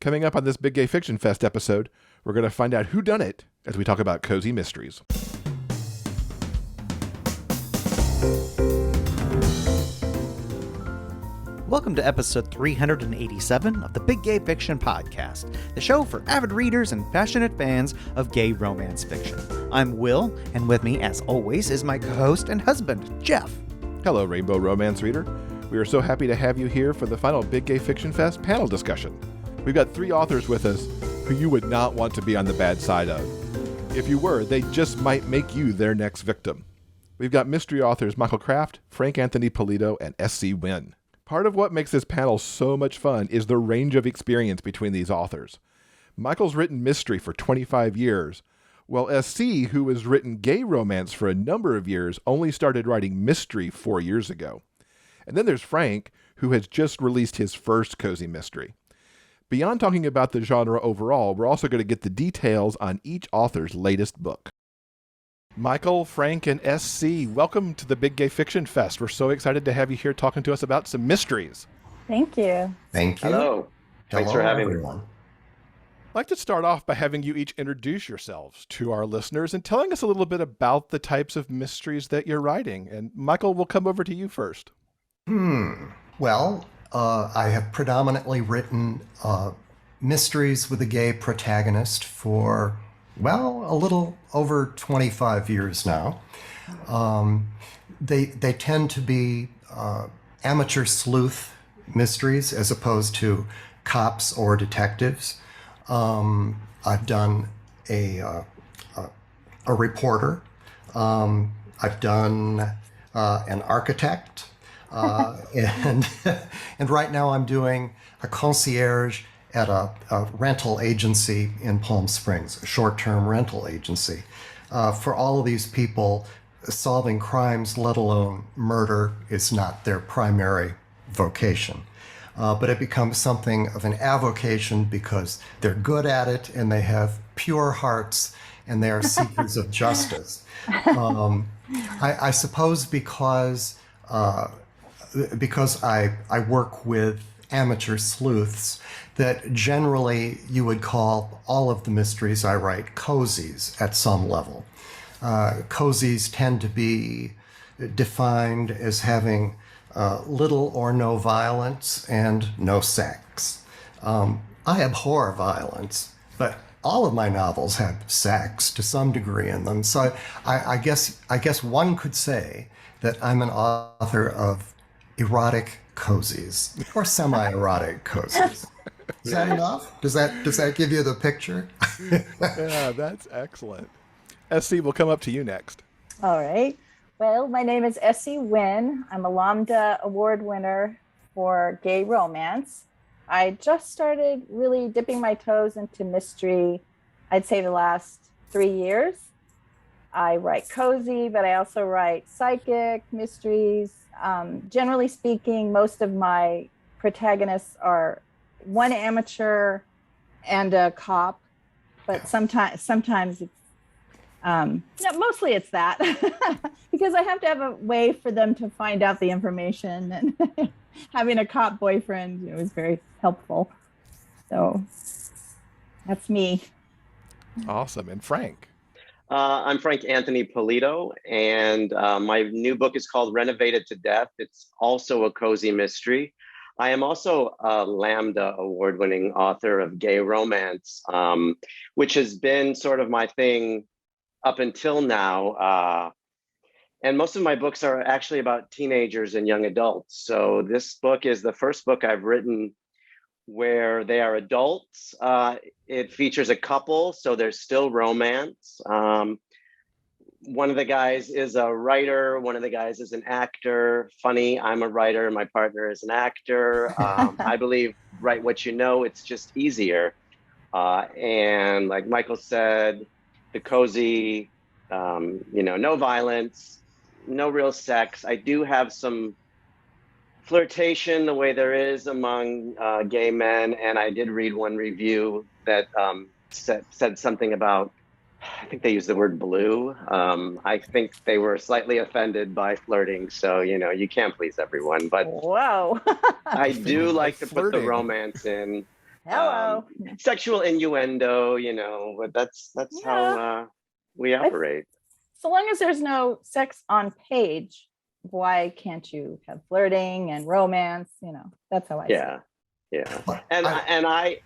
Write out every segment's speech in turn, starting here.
Coming up on this Big Gay Fiction Fest episode, we're going to find out who done it as we talk about cozy mysteries. Welcome to episode 387 of the Big Gay Fiction Podcast, the show for avid readers and passionate fans of gay romance fiction. I'm Will, and with me, as always, is my co-host and husband, Jeff. Hello, Rainbow Romance Reader. We are so happy to have you here for the final Big Gay Fiction Fest panel discussion. We've got three authors with us who you would not want to be on the bad side of. If you were, they just might make you their next victim. We've got mystery authors Michael Kraft, Frank Anthony Polito, and S.C. Wynne. Part of what makes this panel so much fun is the range of experience between these authors. Michael's written mystery for 25 years, while S.C., who has written gay romance for a number of years, only started writing mystery 4 years ago. And then there's Frank, who has just released his first cozy mystery. Beyond talking about the genre overall, we're also going to get the details on each author's latest book. Michael, Frank, and S.C., welcome to the Big Gay Fiction Fest. We're so excited to have you here talking to us about some mysteries. Thank you. Thank you. Hello. Thanks for having me. I'd like to start off by having you each introduce yourselves to our listeners and telling us a little bit about the types of mysteries that you're writing. And Michael, we'll come over to you first. Well, I have predominantly written mysteries with a gay protagonist for, well, a little over 25 years now. They tend to be amateur sleuth mysteries as opposed to cops or detectives. I've done a reporter. I've done an architect. And right now I'm doing a concierge at a rental agency in Palm Springs, a short-term rental agency. For all of these people, solving crimes, let alone murder, is not their primary vocation. But it becomes something of an avocation because they're good at it and they have pure hearts and they are seekers of justice. I suppose because I work with amateur sleuths, that generally you would call all of the mysteries I write cozies at some level. Cozies tend to be defined as having little or no violence and no sex. I abhor violence, but all of my novels have sex to some degree in them. So I guess one could say that I'm an author of erotic cozies or semi-erotic cozies. Is that enough? Does that give you the picture? Yeah, that's excellent. S.C., we'll come up to you next. All right. Well, my name is S.C. Wynne. I'm a Lambda Award winner for gay romance. I just started really dipping my toes into mystery, I'd say the last 3 years. I write cozy, but I also write psychic mysteries. Generally speaking, most of my protagonists are one amateur and a cop, but sometimes it's mostly it's that because I have to have a way for them to find out the information, and having a cop boyfriend was very helpful. So that's me. Awesome. And Frank? I'm Frank Anthony Polito, and my new book is called Renovated to Death. It's also a cozy mystery. I am also a Lambda award-winning author of gay romance, which has been sort of my thing up until now. And most of my books are actually about teenagers and young adults. So this book is the first book I've written where they are adults. It features a couple, so there's still romance. One of the guys is a writer, one of the guys is an actor. Funny, I'm a writer, my partner is an actor. I believe, write what you know, it's just easier. And like Michael said, the cozy, no violence, no real sex. I do have some flirtation the way there is among gay men, and I did read one review that said something about, I think they used the word blue. I think they were slightly offended by flirting, so you can't please everyone. But whoa, I do like to put the flirting. romance in. Hello. sexual innuendo, but that's how we operate. So long as there's no sex on page, why can't you have flirting and romance? That's how I see it. Yeah. And I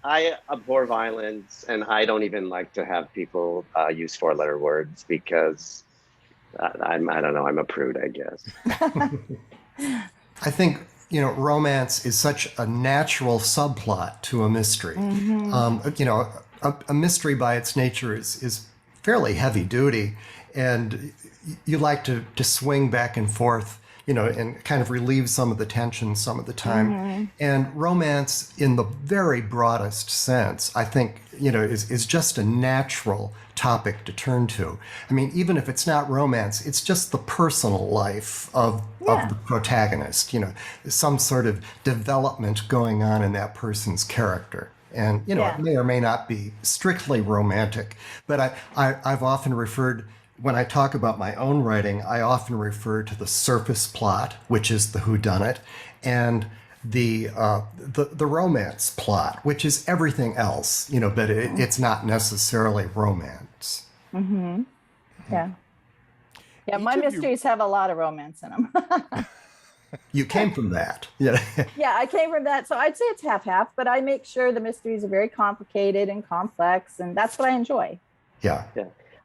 abhor violence, and I don't even like to have people use 4-letter words because I don't know, I'm a prude, I guess. I think, romance is such a natural subplot to a mystery. A mystery by its nature is fairly heavy duty, and you like to swing back and forth, and kind of relieve some of the tension some of the time. And romance, in the very broadest sense, I think, is just a natural topic to turn to. I mean, even if it's not romance, it's just the personal life of the protagonist, some sort of development going on in that person's character. And, it may or may not be strictly romantic, but I've often referred, when I talk about my own writing, I often refer to the surface plot, which is the whodunit, and the romance plot, which is everything else, but it's not necessarily romance. Yeah. Yeah, my mysteries have a lot of romance in them. You came from that. Yeah. Yeah, I came from that. So I'd say it's half-half, but I make sure the mysteries are very complicated and complex, and that's what I enjoy. Yeah.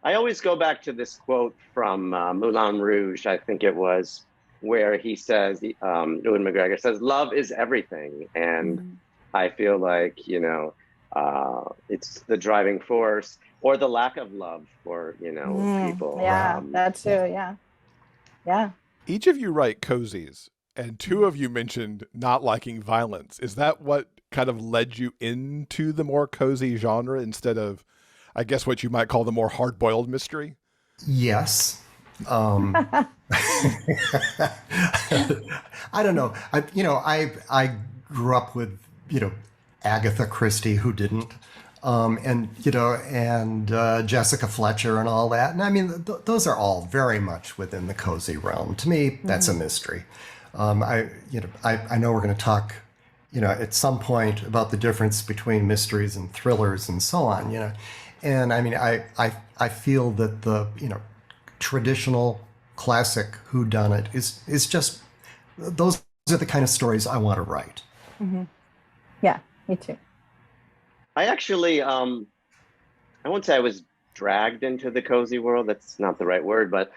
I always go back to this quote from Moulin Rouge, I think it was, where he says, Ewan McGregor says, love is everything. And I feel like, it's the driving force, or the lack of love for, people. Yeah, that too, yeah. Each of you write cozies, and 2 of you mentioned not liking violence. Is that what kind of led you into the more cozy genre instead of, I guess, what you might call the more hard-boiled mystery? Yes. I don't know. I grew up with, Agatha Christie, who didn't, and Jessica Fletcher and all that. And I mean, those are all very much within the cozy realm. To me, that's a mystery. I know we're going to talk, at some point about the difference between mysteries and thrillers and so on, And I mean, I feel that the, traditional classic whodunit is just, those are the kind of stories I want to write. Yeah, me too. I actually, I won't say I was dragged into the cozy world. That's not the right word, but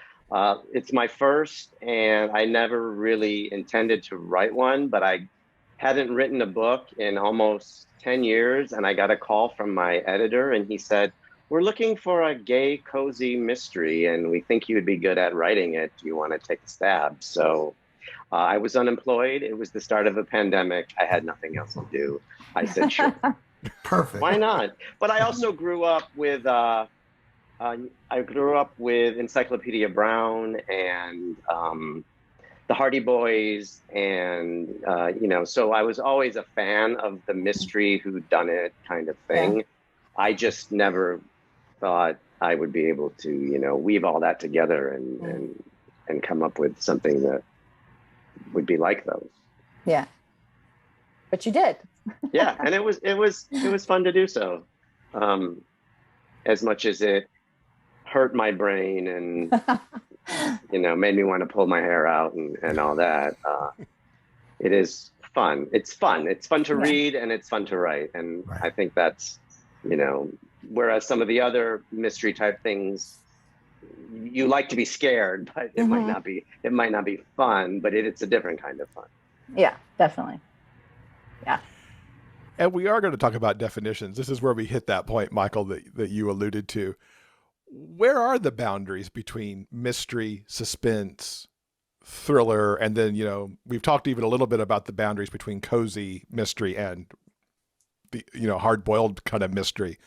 it's my first, and I never really intended to write one, but I hadn't written a book in almost 10 years, and I got a call from my editor, and he said, we're looking for a gay cozy mystery, and we think you would be good at writing it. Do you want to take a stab? So I was unemployed. It was the start of a pandemic. I had nothing else to do. I said, sure. Perfect. Why not? But I also grew up with Encyclopedia Brown and the Hardy Boys, and so I was always a fan of the mystery whodunit kind of thing. Yeah. I just never thought I would be able to weave all that together and come up with something that would be like those. Yeah, but you did. Yeah, and it was fun to do so, as much as it hurt my brain and made me want to pull my hair out and all that. It is fun. It's fun to read, and it's fun to write, and right. I think that's whereas some of the other mystery type things, you like to be scared, but it might not be fun, but it's a different kind of fun. Yeah, definitely. Yeah. And we are going to talk about definitions. This is where we hit that point, Michael, that you alluded to. Where are the boundaries between mystery, suspense, thriller, and then, we've talked even a little bit about the boundaries between cozy mystery and the, hard-boiled kind of mystery.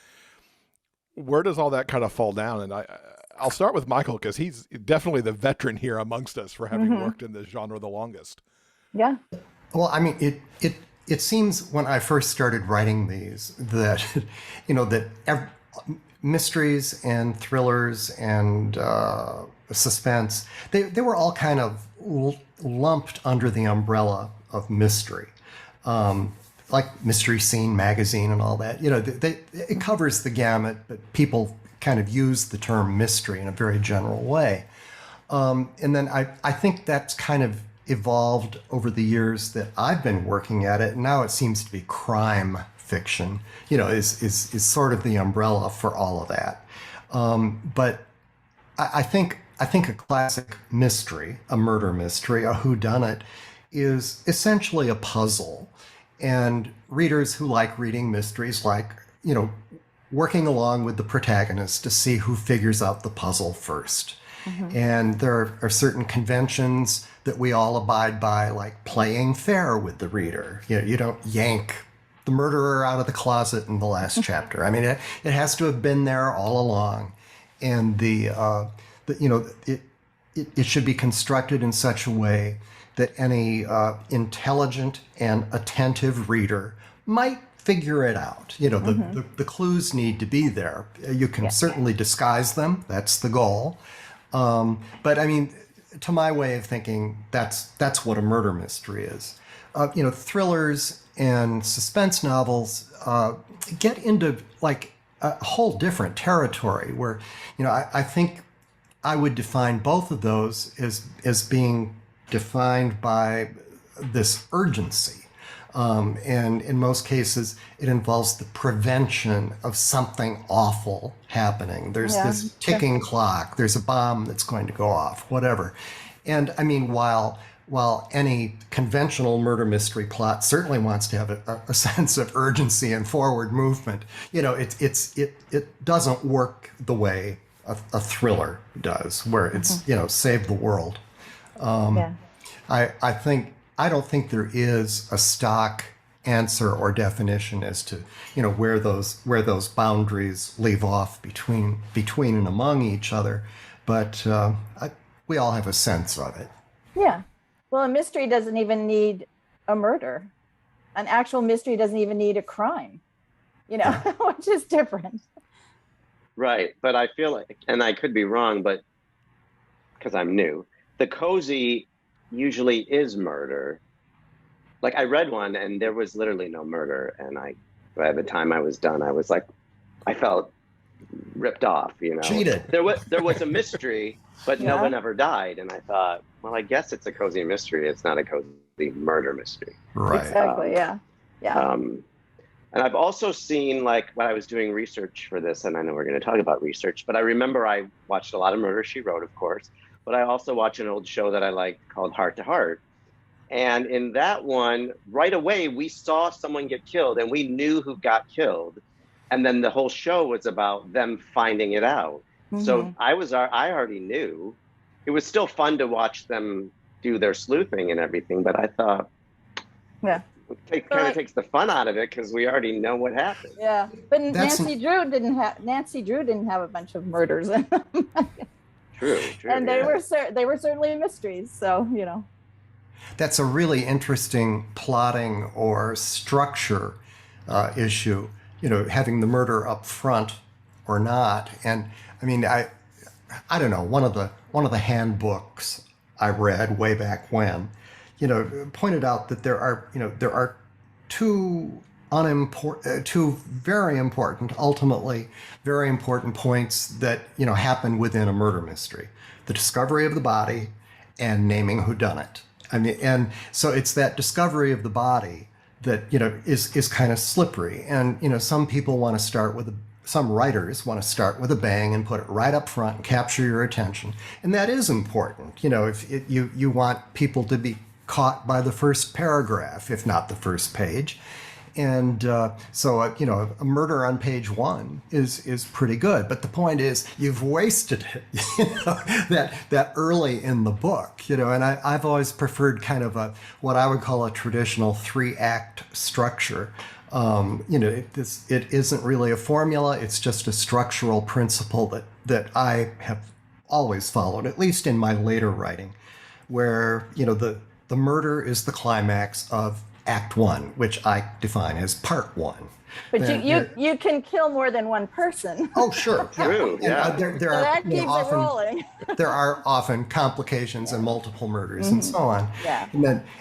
Where does all that kind of fall down? And I'll start with Michael, because he's definitely the veteran here amongst us for having worked in this genre the longest. Yeah. Well, I mean, it seems when I first started writing these that, mysteries and thrillers and suspense, they were all kind of lumped under the umbrella of mystery. like Mystery Scene magazine and all that. It covers the gamut, but people kind of use the term mystery in a very general way. And then I think that's kind of evolved over the years that I've been working at it. And now it seems to be crime fiction, is sort of the umbrella for all of that. But I think a classic mystery, a murder mystery, a whodunit, is essentially a puzzle. And readers who like reading mysteries like, working along with the protagonist to see who figures out the puzzle first. Mm-hmm. And there are certain conventions that we all abide by, like playing fair with the reader. You don't yank the murderer out of the closet in the last chapter. I mean, it has to have been there all along. And it should be constructed in such a way that any intelligent and attentive reader might figure it out. The clues need to be there. You can certainly disguise them. That's the goal. But I mean, to my way of thinking, that's what a murder mystery is. Thrillers and suspense novels get into like a whole different territory where, I think I would define both of those as being defined by this urgency. And in most cases, it involves the prevention of something awful happening. There's this ticking clock. There's a bomb that's going to go off, whatever. And I mean, while any conventional murder mystery plot certainly wants to have a sense of urgency and forward movement, it doesn't work the way a thriller does, where it's save the world. I don't think there is a stock answer or definition as to where those boundaries leave off between and among each other, but we all have a sense of it. Yeah. Well, a mystery doesn't even need a murder. An actual mystery doesn't even need a crime, which is different. Right. But I feel like, and I could be wrong, but because I'm new, the cozy usually is murder. Like I read one and there was literally no murder. And by the time I was done, I was like, I felt ripped off, Cheated. There was a mystery, but no one ever died. And I thought, well, I guess it's a cozy mystery. It's not a cozy murder mystery. Right. Exactly. Yeah. And I've also seen, like, when I was doing research for this, and I know we're going to talk about research, but I remember I watched a lot of Murder, She Wrote, of course, but I also watched an old show that I liked called Heart to Heart. And in that one, right away, we saw someone get killed and we knew who got killed. And then the whole show was about them finding it out. Mm-hmm. So I already knew. It was still fun to watch them do their sleuthing and everything, but I thought, it kind of takes the fun out of it because we already know what happened. Yeah, but Nancy Drew didn't have a bunch of murders in them. True. And they were certainly mysteries. So that's a really interesting plotting or structure issue. Having the murder up front or not. And I mean, I don't know. One of the handbooks I read way back when, pointed out that there are two very important, ultimately very important points that happen within a murder mystery: the discovery of the body and naming whodunit. I mean, and so it's that discovery of the body that is kind of slippery, and some people want to start with some writers want to start with a bang and put it right up front and capture your attention, and that is important. If you want people to be caught by the first paragraph, if not the first page. And so a murder on page 1 is pretty good. But the point is, you've wasted it, that early in the book. And I've always preferred kind of what I would call a traditional 3-act structure. It isn't really a formula. It's just a structural principle that I have always followed, at least in my later writing, where the murder is the climax of Act 1, which I define as Part 1. But you can kill more than one person. Oh, sure. True. Yeah. There So are that keeps it often rolling. there are often complications and multiple murders and so on. Yeah.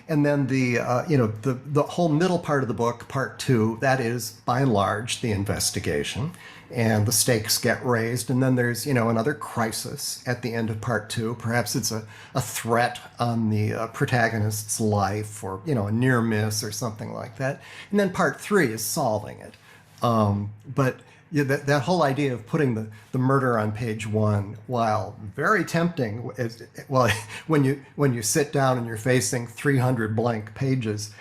And then the whole middle part of the book, part 2, that is by and large the investigation, and the stakes get raised. And then there's another crisis at the end of part 2. Perhaps it's a threat on the protagonist's life, or a near miss or something like that. And then part 3 is solving it. But yeah, that whole idea of putting the murder on page 1, while very tempting, when you sit down and you're facing 300 blank pages,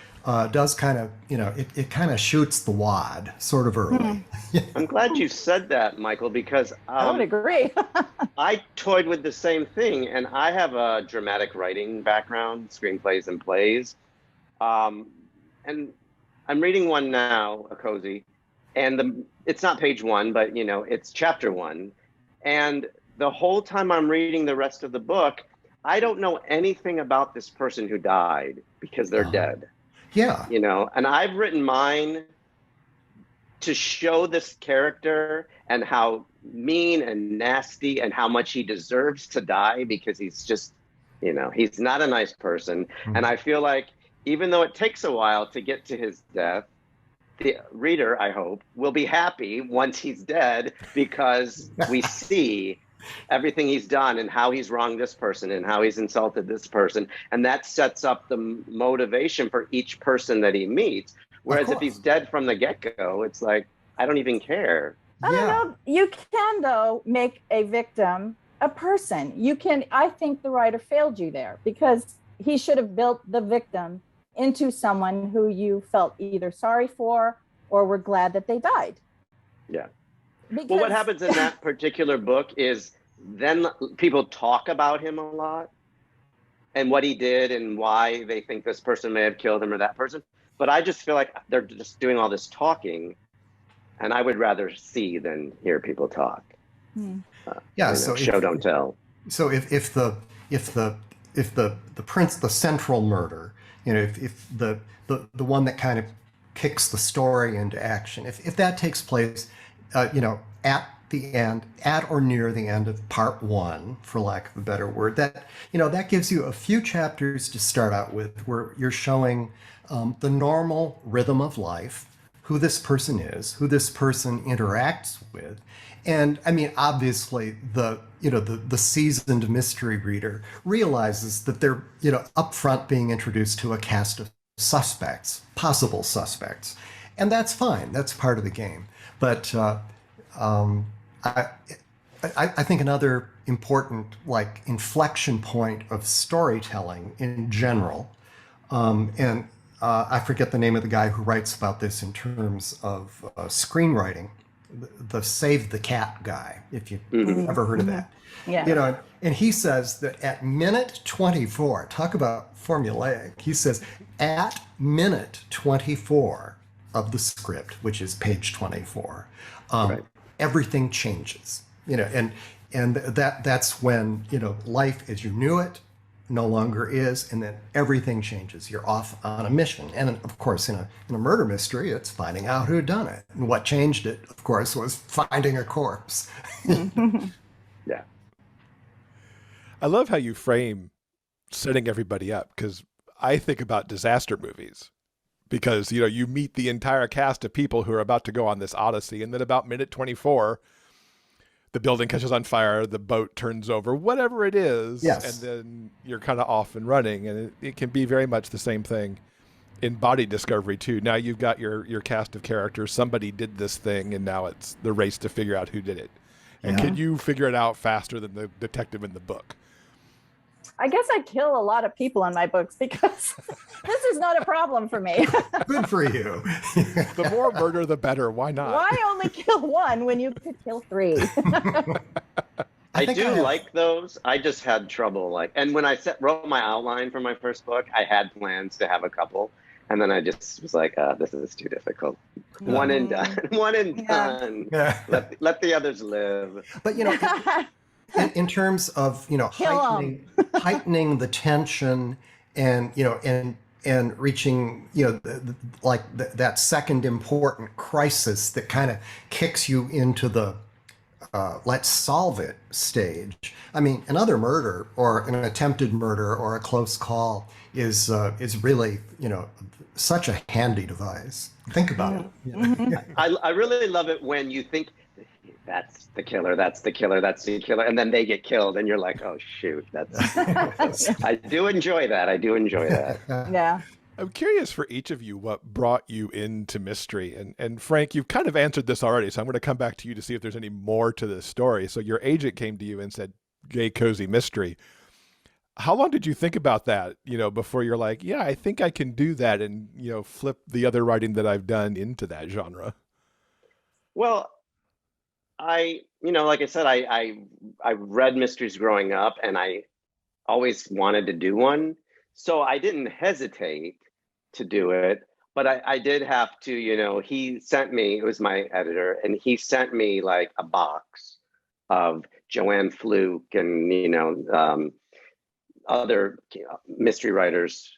does kind of, it kind of shoots the wad sort of early. I'm glad you said that, Michael, because I would agree. I toyed with the same thing, and I have a dramatic writing background, screenplays and plays. And I'm reading one now, a cozy, and it's not page 1, but it's chapter 1. And the whole time I'm reading the rest of the book, I don't know anything about this person who died because they're dead. Yeah. And I've written mine to show this character and how mean and nasty and how much he deserves to die, because he's just, he's not a nice person. Mm-hmm. And I feel like even though it takes a while to get to his death, the reader, I hope, will be happy once he's dead, because we see everything he's done and how he's wronged this person and how he's insulted this person. And that sets up the motivation for each person that he meets. Whereas if he's dead from the get-go, it's like, I don't even care. I don't know. You can, though, make a victim a person. I think the writer failed you there, because he should have built the victim into someone who you felt either sorry for or were glad that they died. Yeah. Well, what happens in that particular book is then people talk about him a lot and what he did and why they think this person may have killed him or that person. But I just feel like they're just doing all this talking, and I would rather see than hear people talk. So show don't tell. So if the prince, the central murder, if the one that kind of kicks the story into action, if that takes place, at the end, at or near the end of part 1, for lack of a better word, that gives you a few chapters to start out with, where you're showing the normal rhythm of life, who this person is, who this person interacts with. And I mean, obviously the seasoned mystery reader realizes that they're, up front being introduced to a cast of suspects, possible suspects. And that's fine. That's part of the game. But I think another important inflection point of storytelling in general, and I forget the name of the guy who writes about this in terms of screenwriting, the Save the Cat guy, if you've ever heard of that. Yeah. And he says that at minute 24, talk about formulaic, he says at minute 24 of the script, which is page 24, everything changes, and that's when, life as you knew it no longer is, and then everything changes. You're off on a mission. And of course, in a murder mystery, it's finding out who had done it. And what changed it, of course, was finding a corpse. Yeah. I love how you frame setting everybody up, because I think about disaster movies, because, you meet the entire cast of people who are about to go on this odyssey, and then about minute 24, the building catches on fire, the boat turns over, whatever it is, and then you're kind of off and running. And it can be very much the same thing in Body Discovery too. Now you've got your cast of characters. Somebody did this thing, and now it's the race to figure out who did it. And can you figure it out faster than the detective in the book? I guess I kill a lot of people in my books, because this is not a problem for me. Good for you. The more murder, the better. Why not? Why only kill one when you could kill 3? I do like those. I just had trouble and when I wrote my outline for my first book, I had plans to have a couple, and then I just was like, this is too difficult. One and done. One and done. Yeah. Let the others live. But in terms of heightening the tension and and reaching, that second important crisis that kind of kicks you into the let's solve it stage. I mean, another murder or an attempted murder or a close call is really, such a handy device. Think about it. I really love it when you think that's the killer, that's the killer, that's the killer, and then they get killed, and you're like, oh shoot, that's. I do enjoy that. Yeah. I'm curious for each of you what brought you into mystery. And Frank, you've kind of answered this already, so I'm going to come back to you to see if there's any more to this story. So your agent came to you and said, gay cozy mystery. How long did you think about that, before you're like, yeah, I think I can do that and, flip the other writing that I've done into that genre? Well, like I said, I read mysteries growing up, and I always wanted to do one. So I didn't hesitate to do it, but I did have to, he sent me, it was my editor, and he sent me like a box of Joanne Fluke and, other mystery writers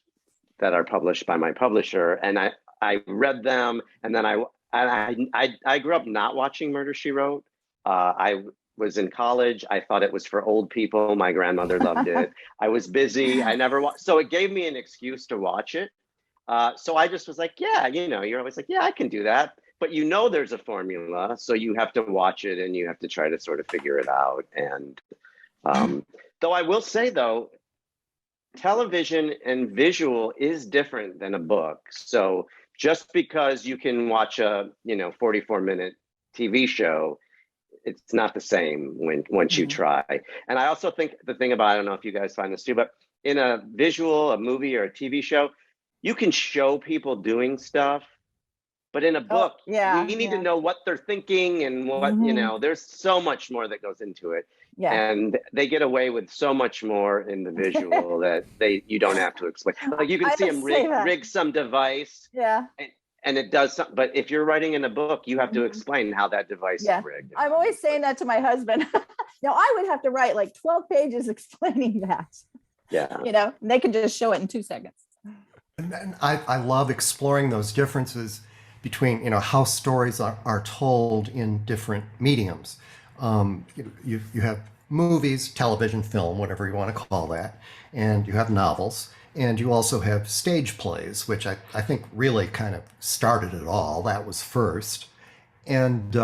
that are published by my publisher. And I read them, and then I grew up not watching Murder, She Wrote. I was in college. I thought it was for old people. My grandmother loved it. I was busy. I never watched. So it gave me an excuse to watch it. So I just was like, yeah, you're always like, yeah, I can do that. But there's a formula. So you have to watch it and you have to try to sort of figure it out. And though I will say, though, television and visual is different than a book. So just because you can watch a, 44-minute TV show, it's not the same once you try. And I also think the thing about, I don't know if you guys find this too, but in a visual, a movie or a TV show, you can show people doing stuff, but in a book, you need to know what they're thinking and what, there's so much more that goes into it. Yeah. And they get away with so much more in the visual that you don't have to explain. Like you can see them rig some device. Yeah. And it does something, but if you're writing in a book, you have to explain how that device is rigged. I'm always saying that to my husband. Now I would have to write like 12 pages explaining that. Yeah. And they can just show it in 2 seconds. And I love exploring those differences between, how stories are told in different mediums. You have movies, television, film, whatever you want to call that, and you have novels. And you also have stage plays, which I think really kind of started it all. That was first. And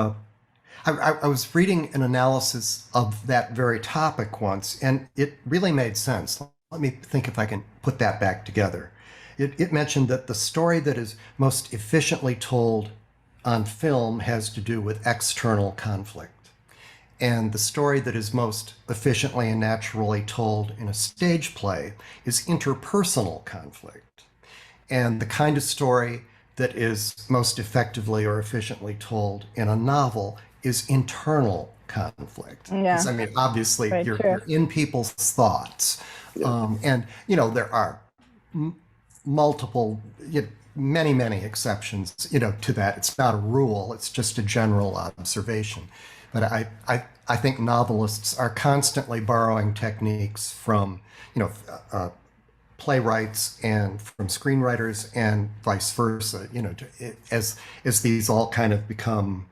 I was reading an analysis of that very topic once, and it really made sense. Let me think if I can put that back together. It mentioned that the story that is most efficiently told on film has to do with external conflict. And the story that is most efficiently and naturally told in a stage play is interpersonal conflict. And the kind of story that is most effectively or efficiently told in a novel is internal conflict. Yeah. I mean, obviously, you're in people's thoughts. Yeah. And, there are multiple, many exceptions, to that. It's not a rule. It's just a general observation. But I think novelists are constantly borrowing techniques from, playwrights and from screenwriters and vice versa, as these all kind of become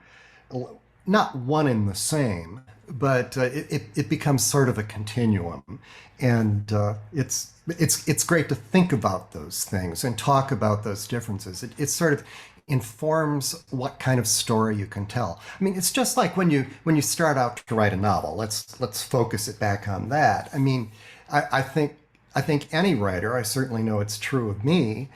not one and the same, but it becomes sort of a continuum. And it's great to think about those things and talk about those differences. It sort of informs what kind of story you can tell. I mean, it's just like when you start out to write a novel. Let's focus it back on that. I mean, I think any writer, I certainly know it's true of me,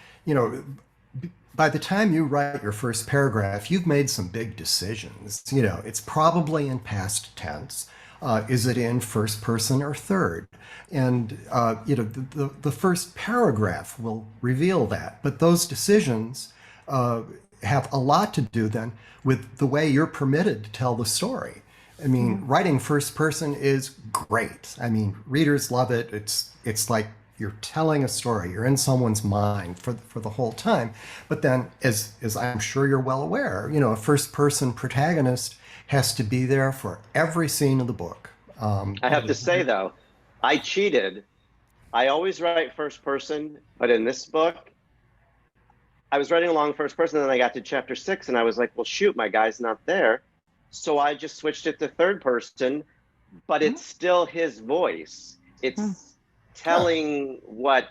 by the time you write your first paragraph, you've made some big decisions. It's probably in past tense. Is it in first person or third? And the first paragraph will reveal that. But those decisions have a lot to do then with the way you're permitted to tell the story. I mean, writing first person is great. I mean, readers love it. It's like you're telling a story. You're in someone's mind for the whole time. But then, as I'm sure you're well aware, a first person protagonist has to be there for every scene of the book. I have to say, though, I cheated. I always write first person, but in this book, I was writing along first person, and then I got to chapter 6, and I was like, well, shoot, my guy's not there. So I just switched it to third person, but it's still his voice. It's telling what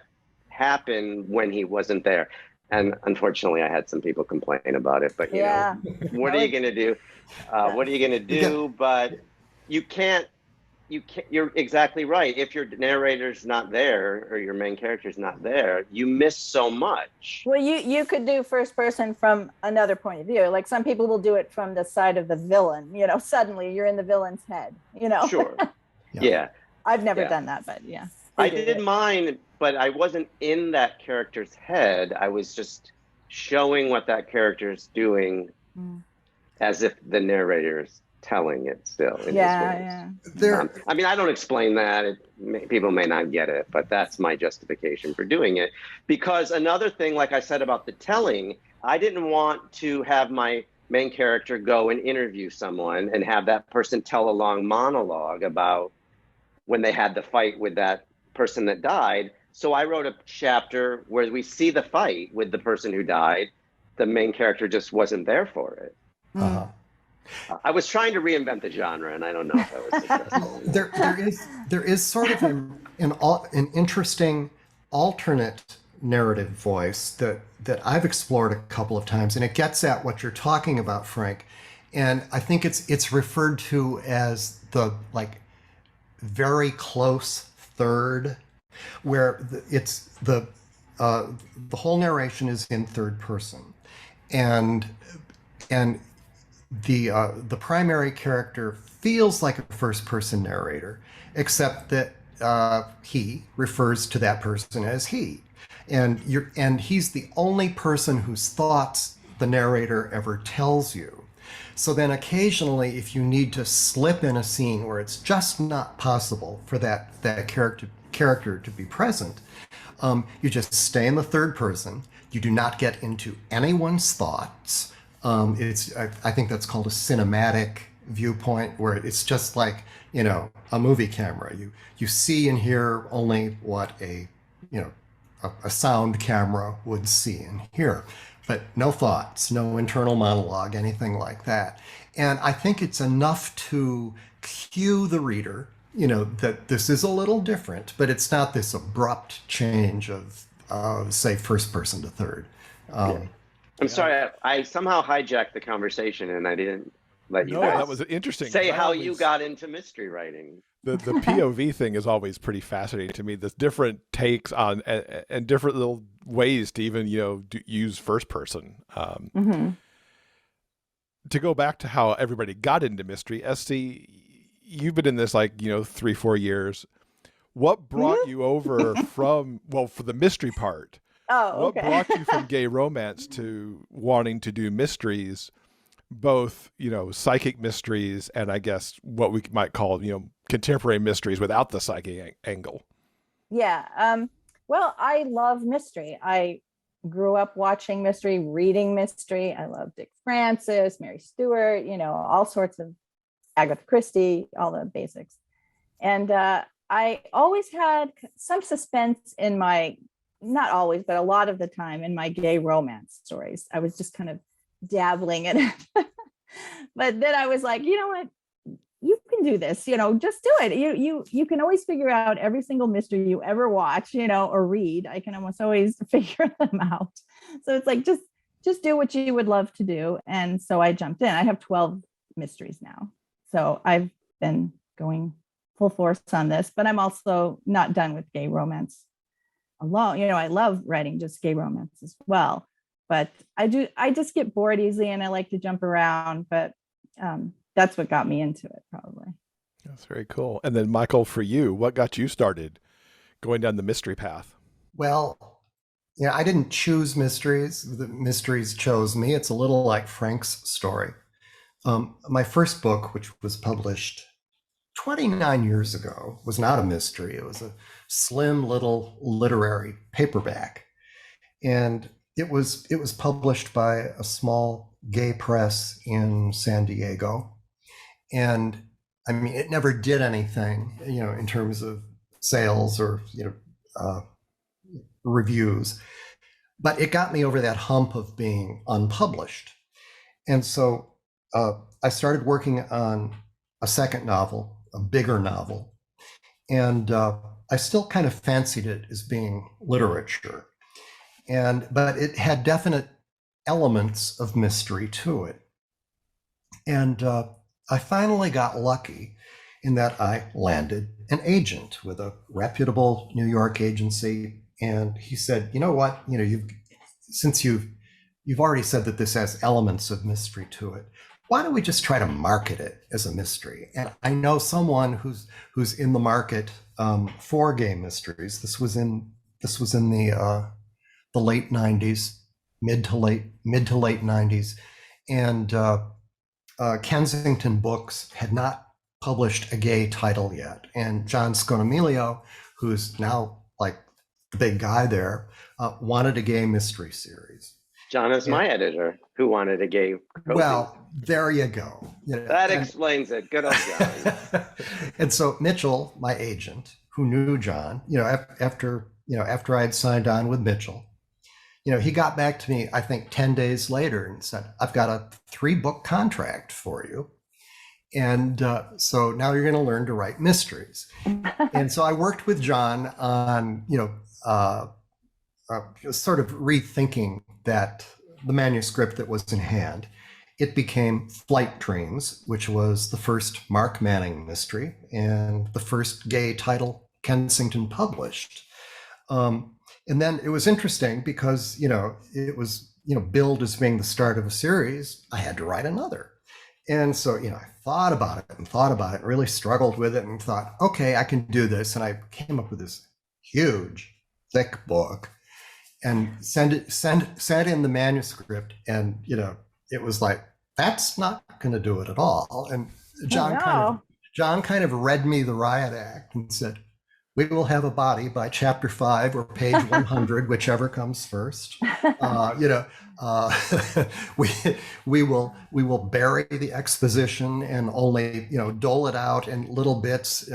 happened when he wasn't there. And unfortunately, I had some people complain about it, but you know, what are you going to do? What are you going to do? But you can't, you're exactly right. If your narrator's not there or your main character's not there, you miss so much. Well, you could do first person from another point of view. Like some people will do it from the side of the villain, you know, suddenly you're in the villain's head, you know? Sure. Yeah. I've never done that, but yeah. I did mine, but I wasn't in that character's head. I was just showing what that character's doing as if the narrator's telling it still in his voice. I mean, I don't explain that. People may not get it, but that's my justification for doing it. Because another thing, like I said about the telling, I didn't want to have my main character go and interview someone and have that person tell a long monologue about when they had the fight with that person that died. So I wrote a chapter where we see the fight with the person who died. The main character just wasn't there for it. I was trying to reinvent the genre, and I don't know if I was successful. there is sort of an interesting alternate narrative voice that I've explored a couple of times, and it gets at what you're talking about, Frank. And I think it's referred to as the very close third, where the whole narration is in third person, and the primary character feels like a first person narrator, except that he refers to that person as he, and he's the only person whose thoughts the narrator ever tells you. So then occasionally, if you need to slip in a scene where it's just not possible for that character to be present, you just stay in the third person. You do not get into anyone's thoughts. I think that's called a cinematic viewpoint, where it's just like, you know, a movie camera. You see and hear only what a sound camera would see and hear, but no thoughts, no internal monologue, anything like that. And I think it's enough to cue the reader, you know, that this is a little different, but it's not this abrupt change of, say, first person to third. I'm sorry, I somehow hijacked the conversation, and I didn't let you guys that was interesting. say how you got into mystery writing. The POV thing is always pretty fascinating to me. There's different takes on and different little ways to even, you know, use first person. To go back to how everybody got into mystery, SC, you've been in this 3-4 years. What brought you over for the mystery part? What brought you from gay romance to wanting to do mysteries, both, you know, psychic mysteries and I guess what we might call, you know, contemporary mysteries without the psychic angle? Yeah. Well, I love mystery. I grew up watching mystery, reading mystery. I love Dick Francis, Mary Stewart, you know, all sorts of Agatha Christie, all the basics. And I always had some suspense in my, not always, but a lot of the time in my gay romance stories. I was just kind of dabbling in it. But then I was like, you know what? You can do this, you know, just do it. You can always figure out every single mystery you ever watch, you know, or read. I can almost always figure them out. So it's like, just do what you would love to do. And so I jumped in. I have 12 mysteries now. So I've been going full force on this, but I'm also not done with gay romance alone. You know, I love writing just gay romance as well, but I just get bored easily and I like to jump around, but that's what got me into it, probably. That's very cool. And then Michael, for you, what got you started going down the mystery path? Well, yeah, I didn't choose mysteries. The mysteries chose me. It's a little like Frank's story. My first book, which was published 29 years ago, was not a mystery. It was a slim little literary paperback. And it was published by a small gay press in San Diego. And I mean, it never did anything, you know, in terms of sales or, you know, reviews. but it got me over that hump of being unpublished. And so I started working on a second novel, a bigger novel. And I still kind of fancied it as being literature. But it had definite elements of mystery to it. And I finally got lucky in that I landed an agent with a reputable New York agency. And he said, you know what, since you've already said that this has elements of mystery to it, why don't we just try to market it as a mystery? And I know someone who's in the market for gay mysteries. This was in the late 90s, mid to late 90s, and Kensington Books had not published a gay title yet. And John Sconomilio, who's now like the big guy there, wanted a gay mystery series. John is my editor who wanted a gay cozy. Well, there you go. That explains it. Good old John. And so Mitchell, my agent, who knew John, after I had signed on with Mitchell, he got back to me, I think 10 days later and said, I've got a 3-book contract for you. And so now you're going to learn to write mysteries. And so I worked with John on, sort of rethinking that the manuscript that was in hand. It became Flight Dreams, which was the first Mark Manning mystery and the first gay title Kensington published. And then it was interesting because, it was, billed as being the start of a series. I had to write another. And so, I thought about it, really struggled with it and thought, okay, I can do this. And I came up with this huge, thick book and sent in the manuscript. And, it was like, that's not going to do it at all. And John kind of read me the riot act and said, we will have a body by chapter 5 or page 100, whichever comes first. We will bury the exposition and only dole it out in little bits,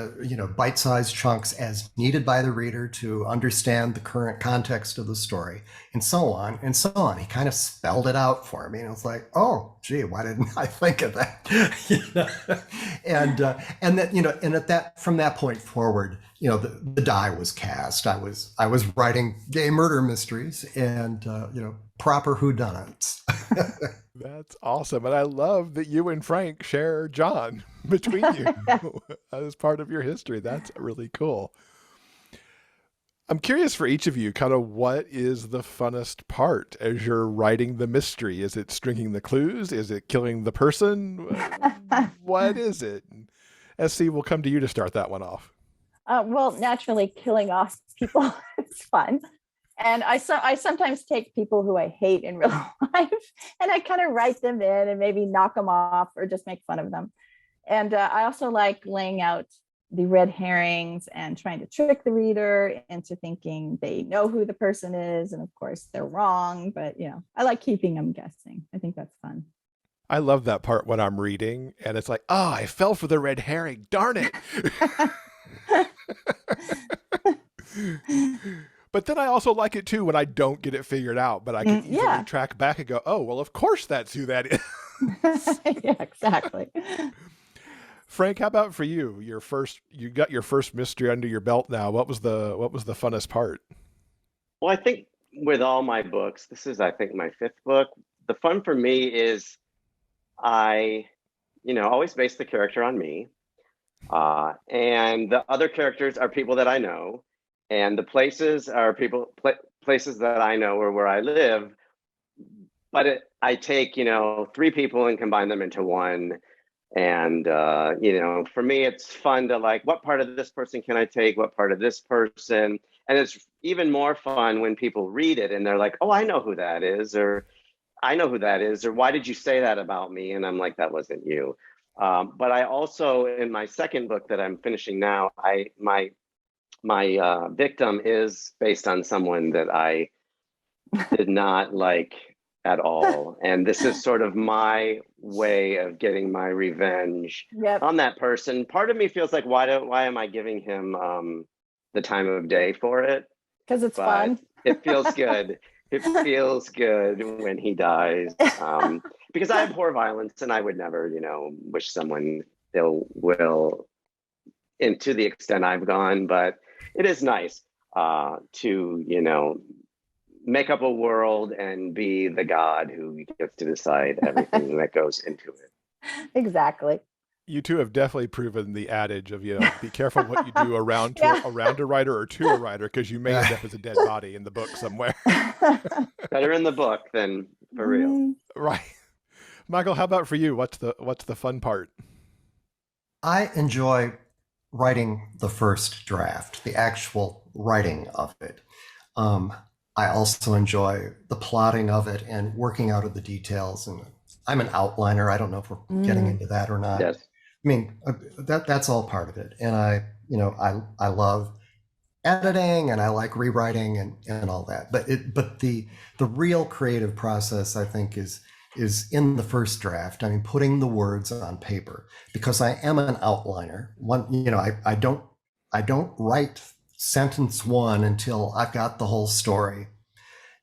bite-sized chunks as needed by the reader to understand the current context of the story, and so on and so on. He kind of spelled it out for me, and it's like, oh, gee, why didn't I think of that? And that and at that from that point forward, the die was cast. I was writing gay murder mysteries and proper whodunits. That's awesome. And I love that you and Frank share John between you as part of your history. That's really cool. I'm curious for each of you, kind of what is the funnest part as you're writing the mystery? Is it stringing the clues? Is it killing the person? What is it? SC, we'll come to you to start that one off. Well, naturally, killing off people is fun. And I sometimes take people who I hate in real life and I kind of write them in and maybe knock them off or just make fun of them. And I also like laying out the red herrings and trying to trick the reader into thinking they know who the person is. And of course, they're wrong. But, I like keeping them guessing. I think that's fun. I love that part when I'm reading and it's like, oh, I fell for the red herring. Darn it. But then I also like it too when I don't get it figured out, but I can easily track back and go, oh, well, of course that's who that is. Yeah, exactly. Frank, how about for you? You got your first mystery under your belt now. What was the funnest part? Well, I think with all my books, this is, I think, my 5th book. The fun for me is I, always base the character on me. And the other characters are people that I know. And the places are places that I know or where I live. But I take, 3 people and combine them into one. And, for me, it's fun to like, what part of this person can I take? What part of this person? And it's even more fun when people read it and they're like, oh, I know who that is, or I know who that is, or why did you say that about me? And I'm like, that wasn't you. But I also, in my second book that I'm finishing now, my victim is based on someone that I did not like at all. And this is sort of my way of getting my revenge on that person. Part of me feels like, why am I giving him the time of day for it? Because it's fun. It feels good. It feels good when he dies, because I abhor violence and I would never, wish someone ill will, and to the extent I've gone. But it is nice to, make up a world and be the god who gets to decide everything that goes into it. Exactly. You two have definitely proven the adage of, be careful what you do around a writer or to a writer, because you may end up as a dead body in the book somewhere. Better in the book than for real. Right. Michael, how about for you? What's the fun part? I enjoy writing the first draft, the actual writing of it. I also enjoy the plotting of it and working out of the details. And I'm an outliner. I don't know if we're getting into that or not. Yes. I mean, that's all part of it. And I love editing and I like rewriting and all that. But the real creative process, I think, is in the first draft. I mean, putting the words on paper, because I am an outliner. I don't write sentence one until I've got the whole story,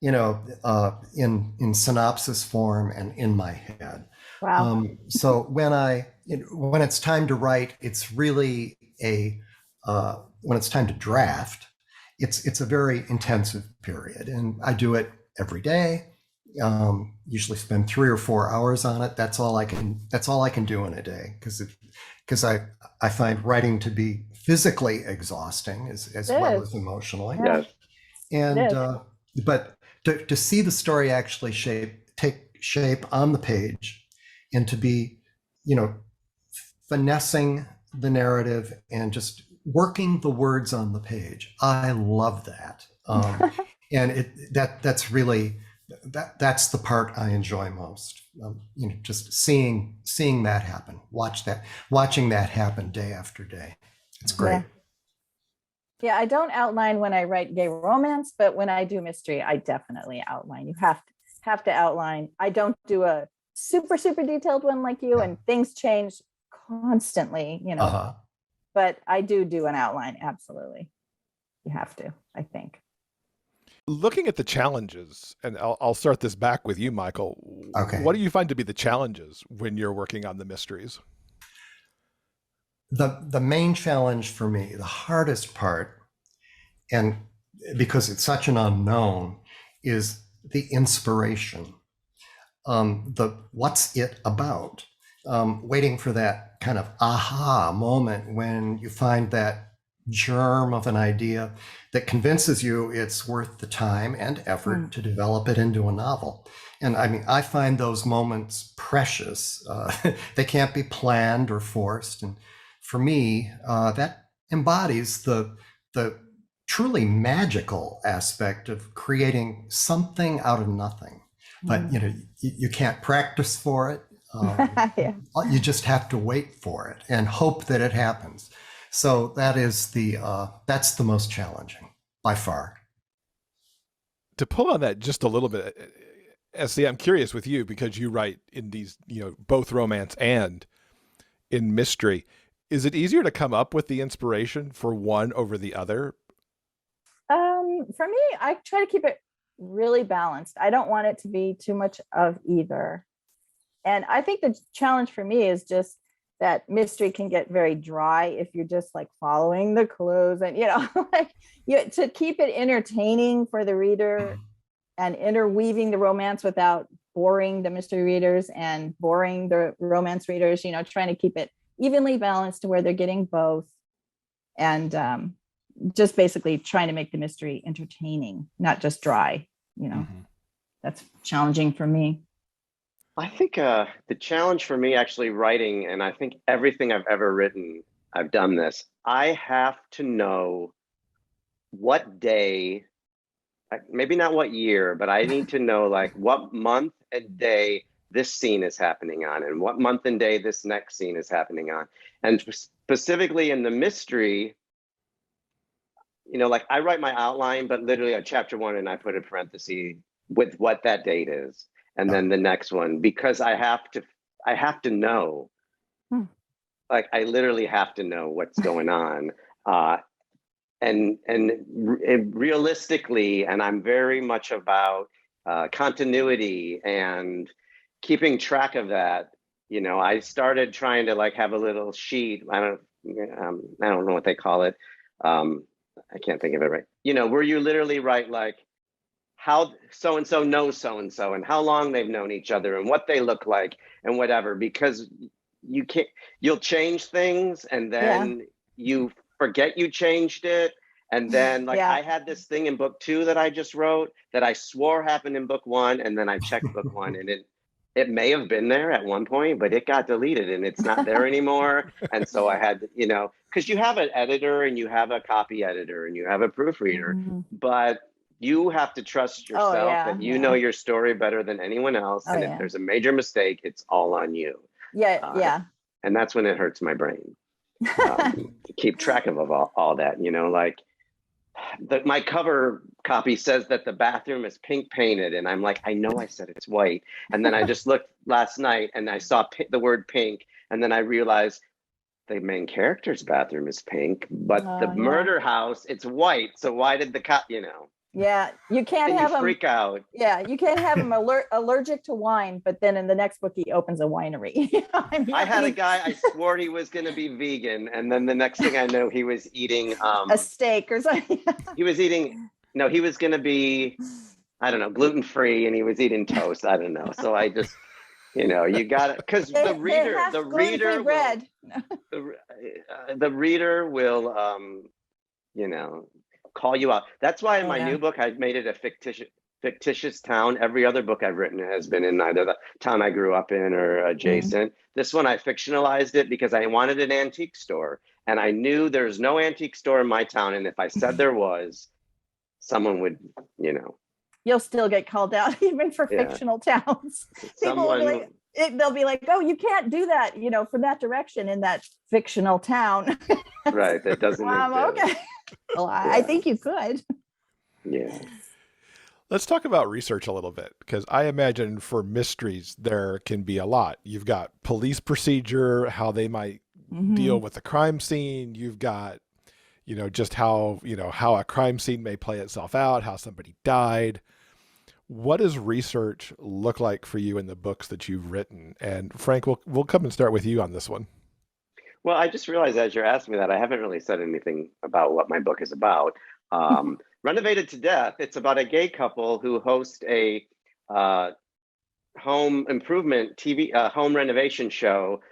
in synopsis form and in my head. Wow. So when it's time to write, it's really when it's time to draft, it's a very intensive period, and I do it every day. Usually spend 3 or 4 hours on it. That's all I can do in a day, because I find writing to be physically exhausting as well as emotionally. Yes. And but to see the story actually take shape on the page, and to be, finessing the narrative and just working the words on the page. I love that. And that's really, that's the part I enjoy most. Just seeing that happen, watching that happen day after day. It's great. Yeah, I don't outline when I write gay romance, but when I do mystery, I definitely outline. You have to outline. I don't do a super detailed one like you, and things change constantly, but I do an outline. Absolutely. You have to, I think. Looking at the challenges, and I'll start this back with you, Michael. Okay. What do you find to be the challenges when you're working on the mysteries? The main challenge for me, the hardest part, and because it's such an unknown, is the inspiration. What's it about? Waiting for that kind of aha moment when you find that germ of an idea that convinces you it's worth the time and effort to develop it into a novel. And I mean, I find those moments precious. They can't be planned or forced. And for me, that embodies the truly magical aspect of creating something out of nothing. But you can't practice for it. You just have to wait for it and hope that it happens. So that's the most challenging by far. To pull on that just a little bit, S.C., I'm curious with you, because you write in these, both romance and in mystery. Is it easier to come up with the inspiration for one over the other? For me, I try to keep it really balanced. I don't want it to be too much of either. And I think the challenge for me is just that mystery can get very dry if you're just like following the clues and, to keep it entertaining for the reader and interweaving the romance without boring the mystery readers and boring the romance readers, trying to keep it evenly balanced to where they're getting both. And just basically trying to make the mystery entertaining, not just dry, That's challenging for me. I think the challenge for me actually writing, and I think everything I've ever written, I've done this. I have to know what day, maybe not what year, but I need to know like what month and day this scene is happening on, and what month and day this next scene is happening on. And specifically in the mystery, like I write my outline, but literally at chapter 1, and I put a parenthesis with what that date is. And then the next one, because I have to know, like I literally have to know what's going on. realistically, and I'm very much about continuity and keeping track of that. You know, I started trying to like have a little sheet. I don't know what they call it. I can't think of it right. You know, where you literally write like how so-and-so knows so-and-so and how long they've known each other and what they look like and whatever, because you'll change things and then you forget you changed it. And then like I had this thing in book 2 that I just wrote that I swore happened in book 1, and then I checked book 1 and it may have been there at one point, but it got deleted and it's not there anymore. And so I had to, you know, because you have an editor and you have a copy editor and you have a proofreader, but you have to trust yourself that you know your story better than anyone else. And if there's a major mistake, it's all on you. And that's when it hurts my brain to keep track of all that, you know, like my cover copy says that the bathroom is pink painted. And I'm like, I know I said it's white. And then I just looked last night and I saw the word pink. And then I realized the main character's bathroom is pink, but the murder house, it's white. So why did the cop, you know? Yeah, you can't have him freak out. Yeah, you can't have him allergic to wine, but then in the next book he opens a winery. I had a guy, I swore he was going to be vegan, and then the next thing I know, he was eating a steak or something. he was going to be, I don't know, gluten-free, and he was eating toast. I don't know. So I just, you know, you got it, because the reader will, you know, call you out. That's why in my new book, I made it a fictitious town. Every other book I've written has been in either the town I grew up in or adjacent. This one, I fictionalized it because I wanted an antique store. And I knew there's no antique store in my town. And if I said there was, someone would, you know. You'll still get called out even for fictional towns. They'll be like, oh, you can't do that, you know, from that direction in that fictional town. Right. That doesn't exist. Okay. Well, I think you could. Yeah. Let's talk about research a little bit, because I imagine for mysteries, there can be a lot. You've got police procedure, how they might deal with the crime scene. You've got, you know, just how a crime scene may play itself out, how somebody died. What does research look like for you in the books that you've written? And Frank, we'll come and start with you on this one. Well, I just realized as you're asking me that, I haven't really said anything about what my book is about. Renovated to Death, it's about a gay couple who host a home improvement home renovation show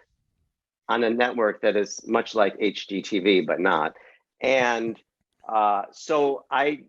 on a network that is much like HGTV, but not. And so I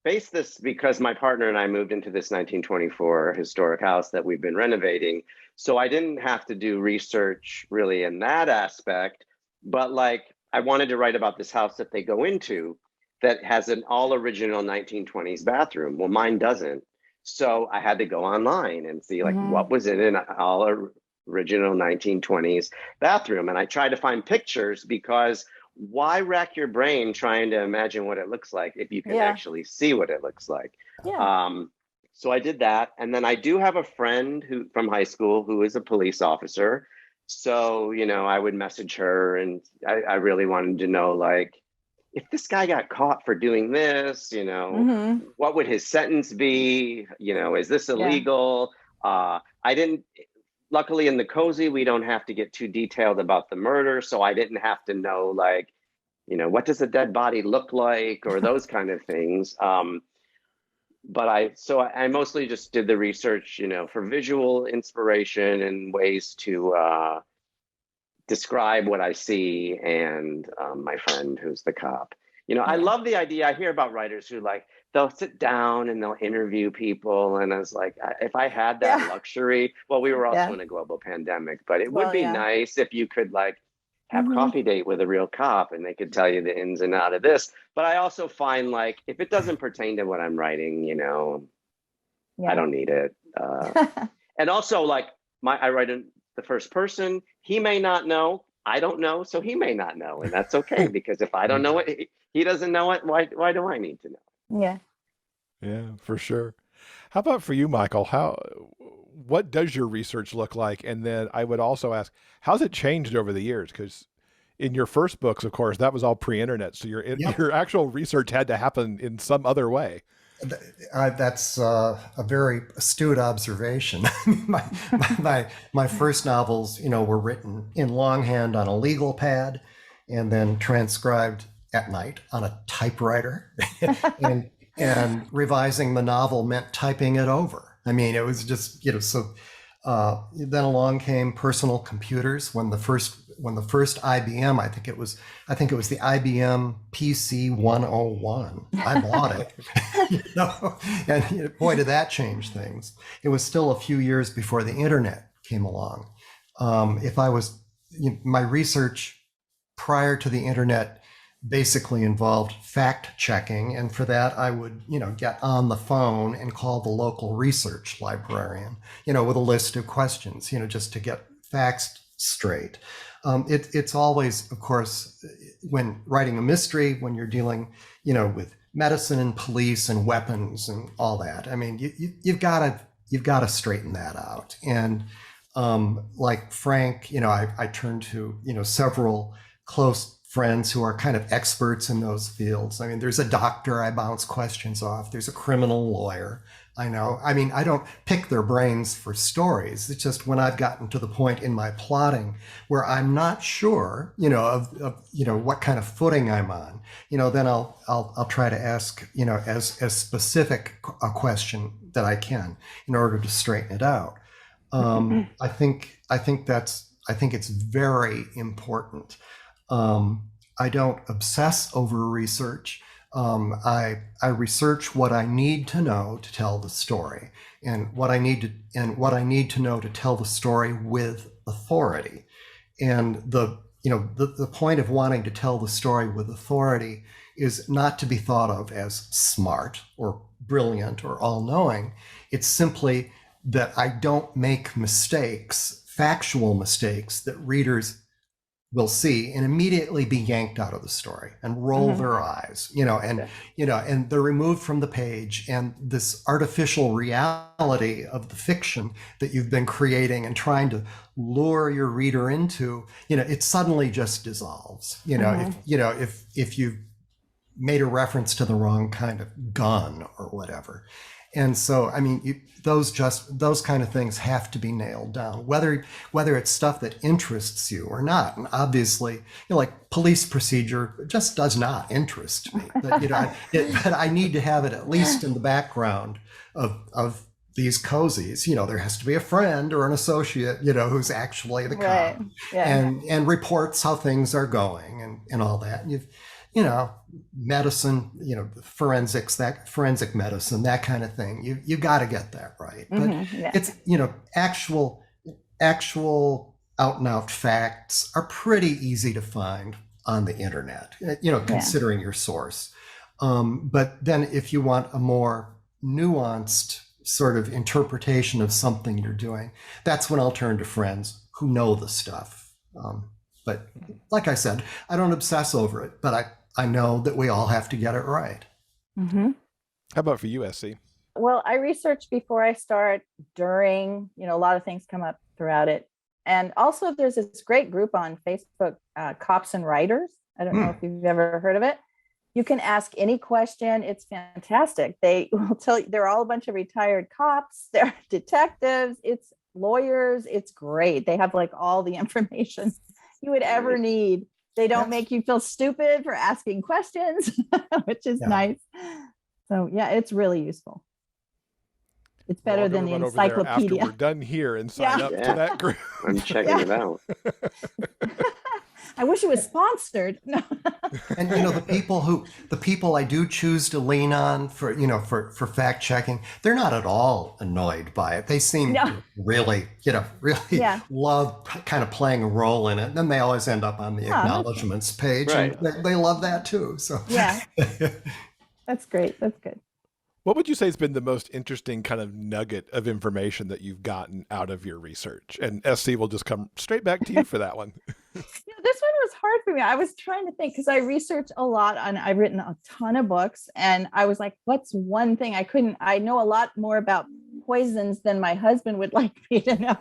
based this because my partner and I moved into this 1924 historic house that we've been renovating. So I didn't have to do research really in that aspect, but like I wanted to write about this house that they go into that has an all original 1920s bathroom. Well, mine doesn't. So I had to go online and see like what was in an all original 1920s bathroom. And I tried to find pictures because why rack your brain trying to imagine what it looks like if you can actually see what it looks like? So I did that. And then I do have a friend from high school who is a police officer. So, you know, I would message her and I really wanted to know, like, if this guy got caught for doing this, you know, what would his sentence be? You know, is this illegal? Luckily in the cozy, we don't have to get too detailed about the murder. So I didn't have to know, like, you know, what does a dead body look like or those kind of things. But I mostly just did the research, you know, for visual inspiration and ways to describe what I see and my friend who's the cop. You know, I love the idea. I hear about writers who like, they'll sit down and they'll interview people. And I was like, if I had that luxury, well, we were also in a global pandemic, but it would be nice if you could like have coffee date with a real cop and they could tell you the ins and out of this. But I also find like, if it doesn't pertain to what I'm writing, you know, I don't need it. And also like I write in the first person, he may not know, I don't know, so he may not know. And that's okay, because if I don't know it, he doesn't know it, why do I need to know? Yeah, for sure. How about for you, Michael? What does your research look like? And then I would also ask, how's it changed over the years? Because in your first books, of course, that was all pre-internet. So your actual research had to happen in some other way. That's a very astute observation. my first novels, were written in longhand on a legal pad and then transcribed at night on a typewriter. and revising the novel meant typing it over. I mean, it was just, so then along came personal computers when the first IBM, I think it was the IBM PC 101. I bought it, and boy, did that change things. It was still a few years before the internet came along. My research prior to the internet basically involved fact checking, and for that I would get on the phone and call the local research librarian with a list of questions just to get facts straight. It's always, of course, when writing a mystery, when you're dealing with medicine and police and weapons and all that, I mean you've got to straighten that out. And like Frank, I turned to several close friends who are kind of experts in those fields. I mean, there's a doctor I bounce questions off. There's a criminal lawyer. I know. I mean, I don't pick their brains for stories. It's just when I've gotten to the point in my plotting where I'm not sure, of what kind of footing I'm on, then I'll try to ask, as specific a question that I can in order to straighten it out. I think it's very important. I don't obsess over research. I research what I need to know to tell the story, and what I need to know to tell the story with authority. And the point of wanting to tell the story with authority is not to be thought of as smart or brilliant or all-knowing. It's simply that I don't make mistakes, factual mistakes that readers will see and immediately be yanked out of the story and roll their eyes, and they're removed from the page, and this artificial reality of the fiction that you've been creating and trying to lure your reader into, it suddenly just dissolves. If you've made a reference to the wrong kind of gun or whatever. And so, I mean, those kind of things have to be nailed down, whether it's stuff that interests you or not. And obviously, like police procedure just does not interest me. But, but I need to have it at least in the background of these cozies. There has to be a friend or an associate, who's actually the cop, and reports how things are going and all that. And medicine, forensic medicine, that kind of thing. You got to get that right. But it's, actual out and out facts are pretty easy to find on the internet, considering your source. But then if you want a more nuanced sort of interpretation of something you're doing, that's when I'll turn to friends who know the stuff. But like I said, I don't obsess over it, but I know that we all have to get it right. How about for you, S.C.? Well, I research before I start, during, a lot of things come up throughout it. And also there's this great group on Facebook, Cops and Writers. I don't know if you've ever heard of it. You can ask any question. It's fantastic. They will tell you, they're all a bunch of retired cops. They're detectives. It's lawyers. It's great. They have like all the information you would ever need. They don't make you feel stupid for asking questions, which is nice. So yeah, it's really useful. It's better than the encyclopedia. After we're done here and sign up to that group. I'm checking it out. I wish it was sponsored. No. And the people I do choose to lean on for fact checking, they're not at all annoyed by it. They seem to really love kind of playing a role in it. And then they always end up on the acknowledgements page, and they love that too. So yeah, that's great. That's good. What would you say has been the most interesting kind of nugget of information that you've gotten out of your research? And SC will just come straight back to you for that one. This one was hard for me. I was trying to think because I research a lot I've written a ton of books, and I was like, what's one thing I know a lot more about poisons than my husband would like me to know.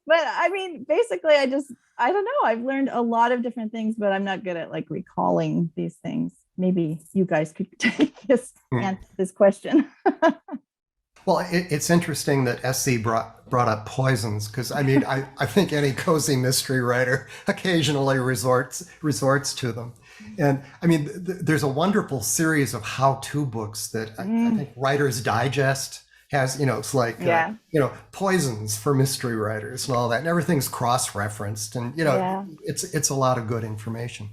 But I mean, basically, I don't know. I've learned a lot of different things, but I'm not good at like recalling these things. Maybe you guys could take this question. Well, it's interesting that S.C. brought up poisons, because I mean, I think any cozy mystery writer occasionally resorts to them. And I mean, there's a wonderful series of how-to books that I think Writer's Digest has, it's like, poisons for mystery writers and all that. And everything's cross-referenced, and, it's a lot of good information.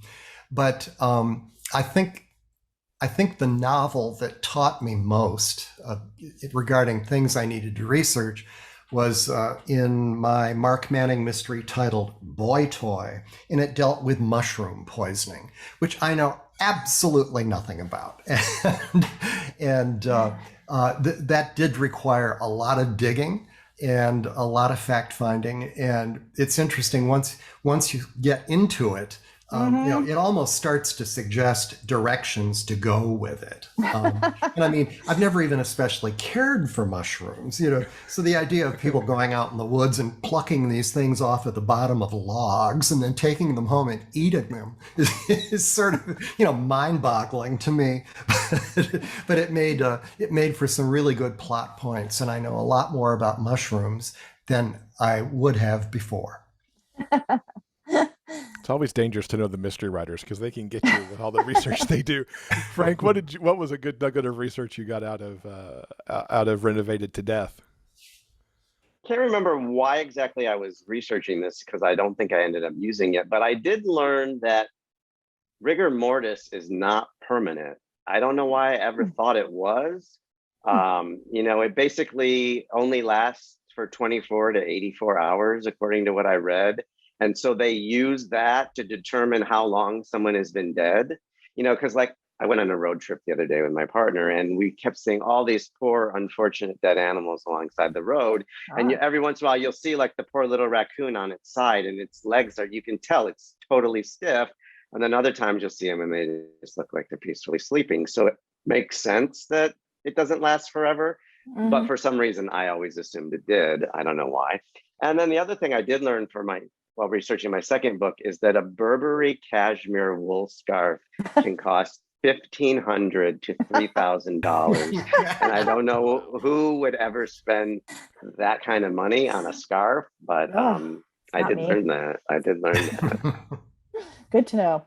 But I think the novel that taught me most regarding things I needed to research was in my Mark Manning mystery titled Boy Toy, and it dealt with mushroom poisoning, which I know absolutely nothing about. And that did require a lot of digging and a lot of fact finding. And it's interesting, once you get into it, it almost starts to suggest directions to go with it. And I mean, I've never even especially cared for mushrooms, so the idea of people going out in the woods and plucking these things off at the bottom of logs and then taking them home and eating them is sort of, mind-boggling to me. But it made for some really good plot points, and I know a lot more about mushrooms than I would have before. It's always dangerous to know the mystery writers, because they can get you with all the research they do. Frank, what was a good nugget of research you got out of Renovated to Death? Can't remember why exactly I was researching this, because I don't think I ended up using it, but I did learn that rigor mortis is not permanent. I don't know why I ever thought it was. It basically only lasts for 24 to 84 hours, according to what I read. And so they use that to determine how long someone has been dead, because like I went on a road trip the other day with my partner, and we kept seeing all these poor, unfortunate dead animals alongside the road. And every once in a while, you'll see like the poor little raccoon on its side, and its legs you can tell it's totally stiff. And then other times you'll see them and they just look like they're peacefully sleeping. So it makes sense that it doesn't last forever. But for some reason, I always assumed it did. I don't know why. And then the other thing I did learn while researching my second book is that a Burberry cashmere wool scarf can cost $1,500 to $3,000. And I don't know who would ever spend that kind of money on a scarf, but I did learn that. Good to know.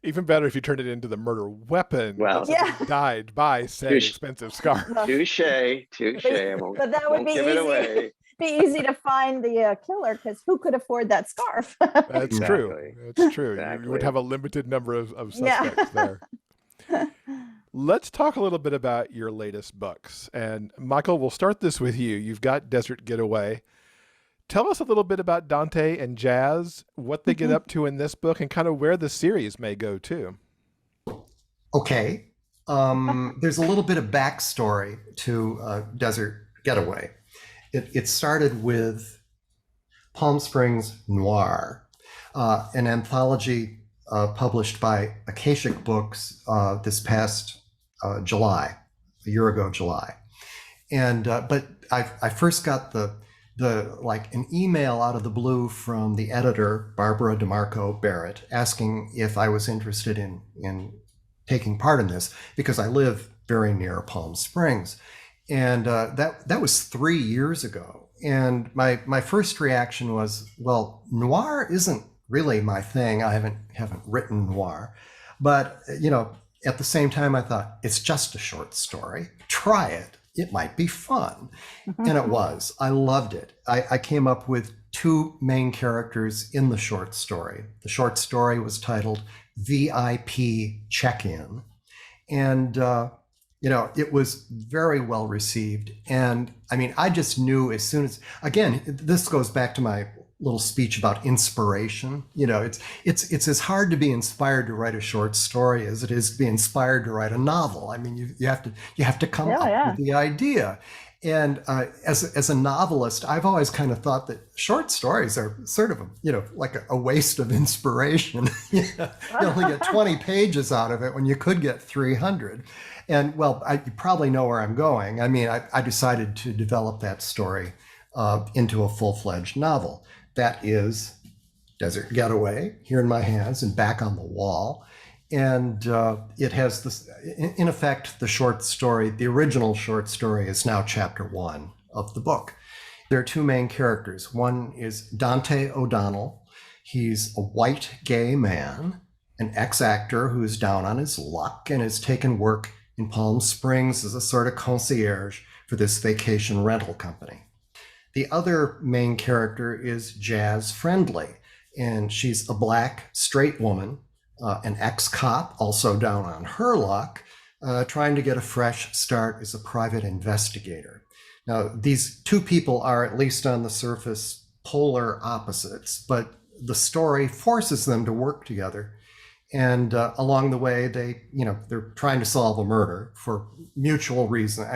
Even better if you turned it into the murder weapon. Well, died by said expensive scarf. Touche. But that would be easy. Be easy to find the killer, because who could afford that scarf? That's Exactly. true. That's true. Exactly. You would have a limited number of suspects there. Let's talk a little bit about your latest books. And Michael, we'll start this with you. You've got Desert Getaway. Tell us a little bit about Dante and Jazz, what they get up to in this book, and kind of where the series may go too. Okay. There's a little bit of backstory to Desert Getaway. It started with Palm Springs Noir, an anthology published by Akashic Books this past July, a year ago July. And but I first got the an email out of the blue from the editor, Barbara DeMarco Barrett, asking if I was interested in taking part in this, because I live very near Palm Springs. And that was 3 years ago. And my first reaction was, well, noir isn't really my thing. I haven't written noir. But, at the same time, I thought, it's just a short story. Try it. It might be fun. And it was. I loved it. I came up with two main characters in the short story. The short story was titled VIP Check-In. And it was very well received. And I mean, I just knew as soon as, again, this goes back to my little speech about inspiration. It's as hard to be inspired to write a short story as it is to be inspired to write a novel. I mean, you have to come up with the idea. And as a novelist, I've always kind of thought that short stories are sort of like a waste of inspiration. You only get 20 pages out of it when you could get 300. And well, you probably know where I'm going. I mean, I decided to develop that story into a full-fledged novel. That is Desert Getaway, here in my hands and back on the wall. And it has this, in effect, the short story, the original short story is now chapter 1 of the book. There are two main characters. One is Dante O'Donnell. He's a white gay man, an ex-actor who's down on his luck and has taken work in Palm Springs as a sort of concierge for this vacation rental company. The other main character is Jazz Friendly, and she's a black, straight woman, an ex-cop, also down on her luck, trying to get a fresh start as a private investigator. Now, these two people are, at least on the surface, polar opposites, but the story forces them to work together. And along the way, they're trying to solve a murder for mutual reason.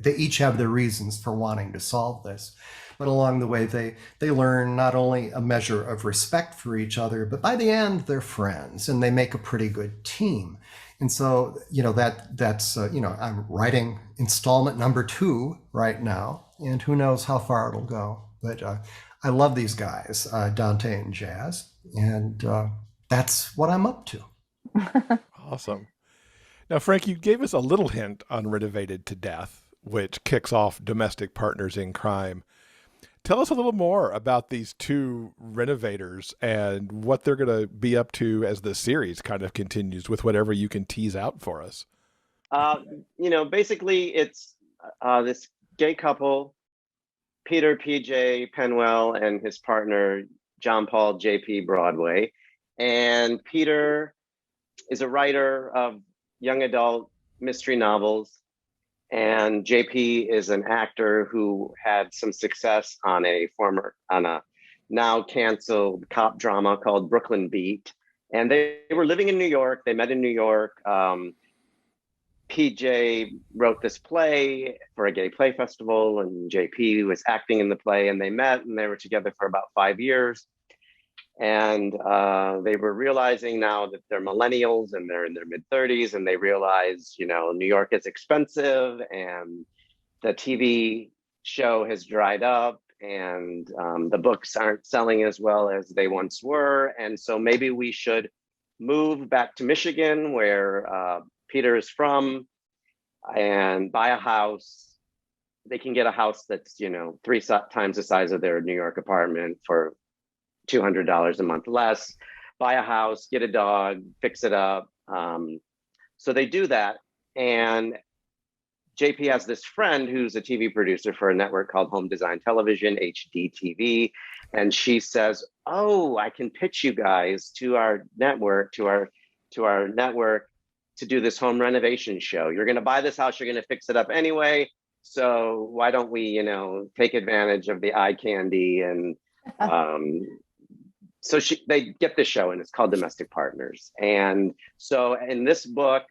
They each have their reasons for wanting to solve this. But along the way, they learn not only a measure of respect for each other, but by the end, they're friends and they make a pretty good team. And so, I'm writing installment number 2 right now, and who knows how far it'll go. But I love these guys, Dante and Jazz, and that's what I'm up to. Awesome. Now, Frank, you gave us a little hint on Renovated to Death, which kicks off domestic partners in crime. Tell us a little more about these two renovators and what they're going to be up to as the series kind of continues, with whatever you can tease out for us. Basically it's this gay couple, Peter P.J. Penwell and his partner, John Paul J.P. Broadway. And Peter is a writer of young adult mystery novels. And JP is an actor who had some success on a now canceled cop drama called Brooklyn Beat. And they were living in New York. They met in New York. PJ wrote this play for a gay play festival, and JP was acting in the play, and they met and they were together for about 5 years. And they were realizing now that they're millennials and they're in their mid-30s, and they realize, New York is expensive and the TV show has dried up and the books aren't selling as well as they once were. And so maybe we should move back to Michigan, where Peter is from, and buy a house. They can get a house that's, 3 times the size of their New York apartment for $200 a month less, buy a house, get a dog, fix it up. So they do that. And JP has this friend who's a TV producer for a network called Home Design Television, HDTV. And she says, "Oh, I can pitch you guys to our network, to our network to do this home renovation show. You're going to buy this house, you're going to fix it up anyway. So why don't we, take advantage of the eye candy?" And so they get this show, and it's called Domestic Partners. And so in this book,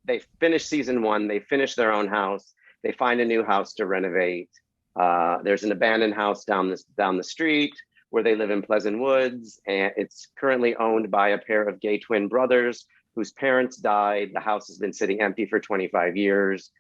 they finish season 1, they finish their own house, they find a new house to renovate. There's an abandoned house down the street where they live in Pleasant Woods, and it's currently owned by a pair of gay twin brothers whose parents died. The house has been sitting empty for 25 years.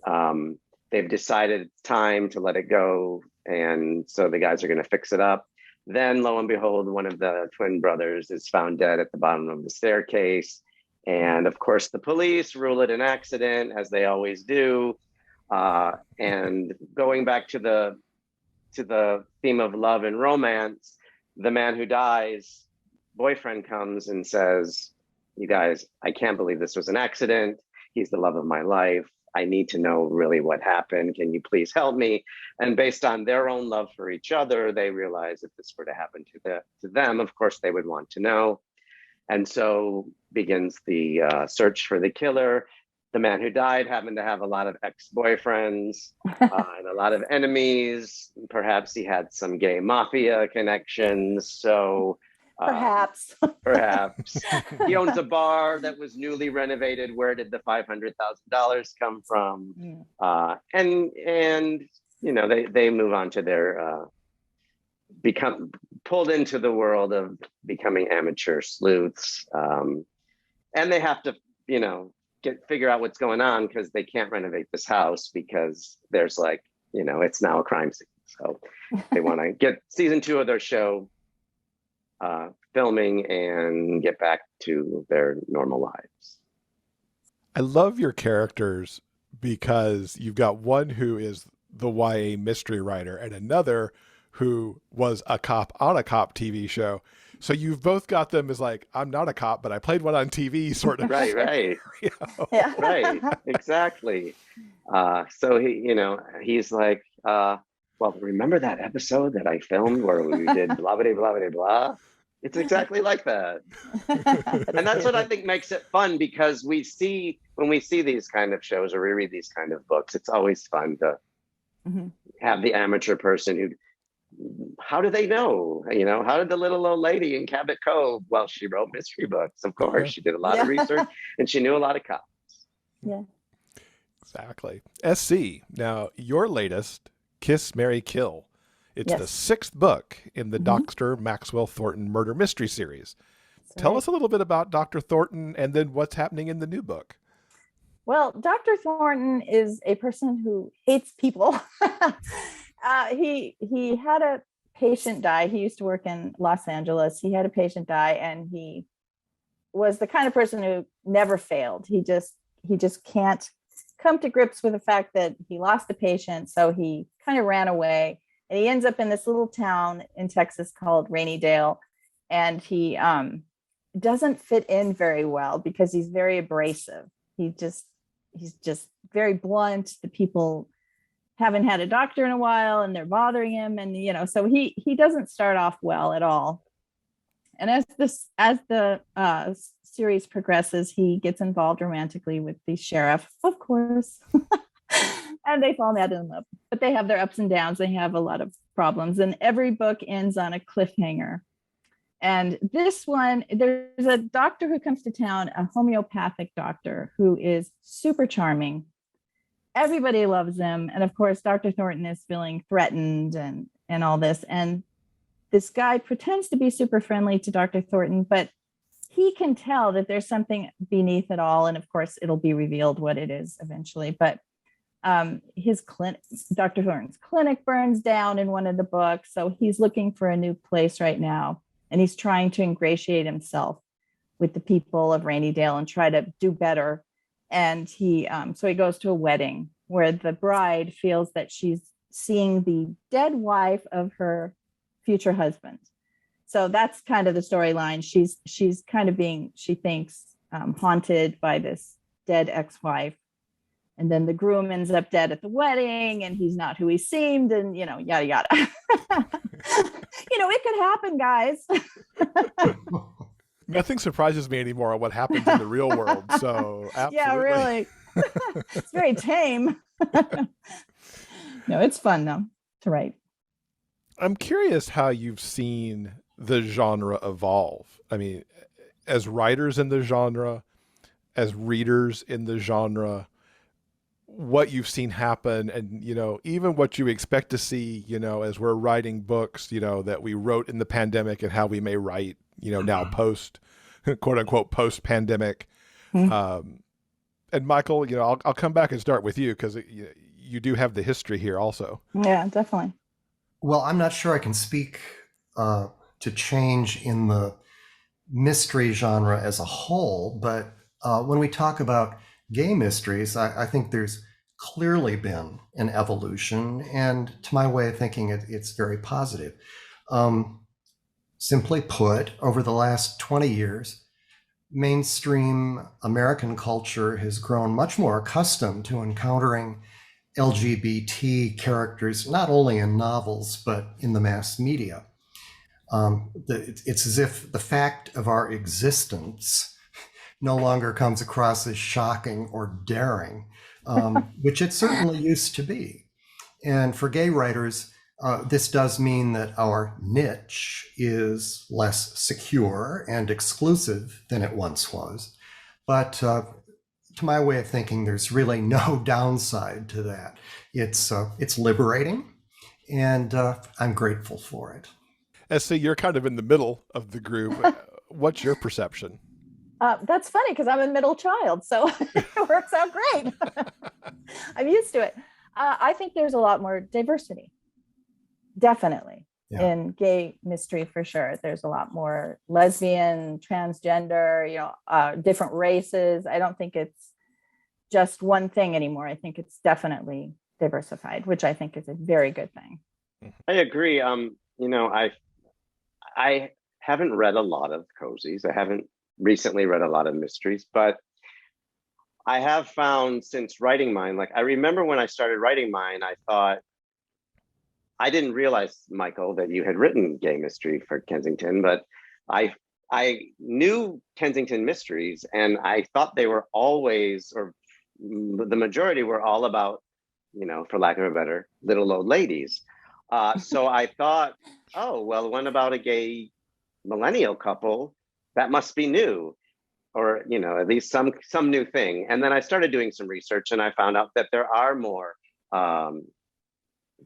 They've decided it's time to let it go, and so the guys are going to fix it up. Then, lo and behold, one of the twin brothers is found dead at the bottom of the staircase. And of course, the police rule it an accident, as they always do. And going back to the theme of love and romance, the man who dies, boyfriend comes and says, "You guys, I can't believe this was an accident. He's the love of my life. I need to know really what happened. Can you please help me?" And based on their own love for each other, they realize if this were to happen to them, of course, they would want to know. And so begins the search for the killer. The man who died happened to have a lot of ex-boyfriends and a lot of enemies. Perhaps he had some gay mafia connections. So Perhaps. He owns a bar that was newly renovated. Where did the $500,000 come from? And they move on to their become pulled into the world of becoming amateur sleuths, and they have to figure out what's going on, because they can't renovate this house because there's it's now a crime So they want to get season 2 of their show filming and get back to their normal lives. I love your characters because you've got one who is the YA mystery writer and another who was a cop on a cop TV show. So you've both got them as like, I'm not a cop, but I played one on TV sort of. Right. Yeah. Right, exactly. So he's like, well, remember that episode that I filmed where we did blah, blah, blah, blah, blah? It's exactly like that. And that's what I think makes it fun, because when we see these kind of shows or we read these kind of books, it's always fun to have the amateur person who, how do they know? How did the little old lady in Cabot Cove? Well, she wrote mystery books, of course. She did a lot of research and she knew a lot of cops. Yeah. Exactly. SC, now your latest, Kiss, Marry, Kill. It's the 6th book in the Dr. Maxwell Thornton murder mystery series. Tell us a little bit about Dr. Thornton and then what's happening in the new book. Well, Dr. Thornton is a person who hates people. He had a patient die. He used to work in Los Angeles. He had a patient die, and he was the kind of person who never failed. He just can't come to grips with the fact that he lost a patient. So he kind of ran away, and he ends up in this little town in Texas called Rainydale. And he doesn't fit in very well because he's very abrasive. He's just very blunt. The people haven't had a doctor in a while and they're bothering him. And, so he doesn't start off well at all. And as the series progresses, he gets involved romantically with the sheriff, of course, and they fall madly in love. But they have their ups and downs. They have a lot of problems, and every book ends on a cliffhanger. And this one, there's a doctor who comes to town, a homeopathic doctor who is super charming. Everybody loves him. And of course, Dr. Thornton is feeling threatened and all this. And this guy pretends to be super friendly to Dr. Thornton, but he can tell that there's something beneath it all. And of course, it'll be revealed what it is eventually. But his clinic, Dr. Thornton's clinic, burns down in one of the books. So he's looking for a new place right now. And he's trying to ingratiate himself with the people of Rainydale and try to do better. And so he goes to a wedding where the bride feels that she's seeing the dead wife of her future husband. So that's kind of the storyline. She's kind of being, she thinks, haunted by this dead ex-wife. And then the groom ends up dead at the wedding, and he's not who he seemed, and yada yada. It could happen, guys. Nothing surprises me anymore on what happens in the real world. So absolutely. Yeah, really. It's very tame. No, it's fun though to write. I'm curious how you've seen the genre evolve. I mean, as writers in the genre, as readers in the genre, what you've seen happen, and even what you expect to see, as we're writing books, that we wrote in the pandemic, and how we may write, now post, quote unquote, post pandemic. And Michael, I'll come back and start with you, because you do have the history here also. Yeah, definitely. Well, I'm not sure I can speak to change in the mystery genre as a whole, but when we talk about gay mysteries, I think there's clearly been an evolution, and to my way of thinking, it's very positive. Simply put, over the last 20 years, mainstream American culture has grown much more accustomed to encountering LGBT characters, not only in novels, but in the mass media. It's as if the fact of our existence no longer comes across as shocking or daring, which it certainly used to be. And for gay writers, this does mean that our niche is less secure and exclusive than it once was. But to my way of thinking, there's really no downside to that. It's liberating, and I'm grateful for it. So you're kind of in the middle of the group. What's your perception? That's funny because I'm a middle child, so it works out great. I'm used to it. I think there's a lot more diversity. definitely. Yeah. In gay mystery, for sure, there's a lot more lesbian, transgender, different races. I don't think it's just one thing anymore. I think it's definitely diversified, which I think is a very good thing. I agree. I haven't read a lot of cozies. I haven't recently read a lot of mysteries, but I have found since writing mine, like I remember when I started writing mine, I thought, I didn't realize, Michael, that you had written gay mystery for Kensington, but I knew Kensington mysteries, and I thought they were always, or the majority were all about, for lack of a better, little old ladies. So I thought, oh, well, one about a gay millennial couple, that must be new, or at least some new thing. And then I started doing some research, and I found out that there are more.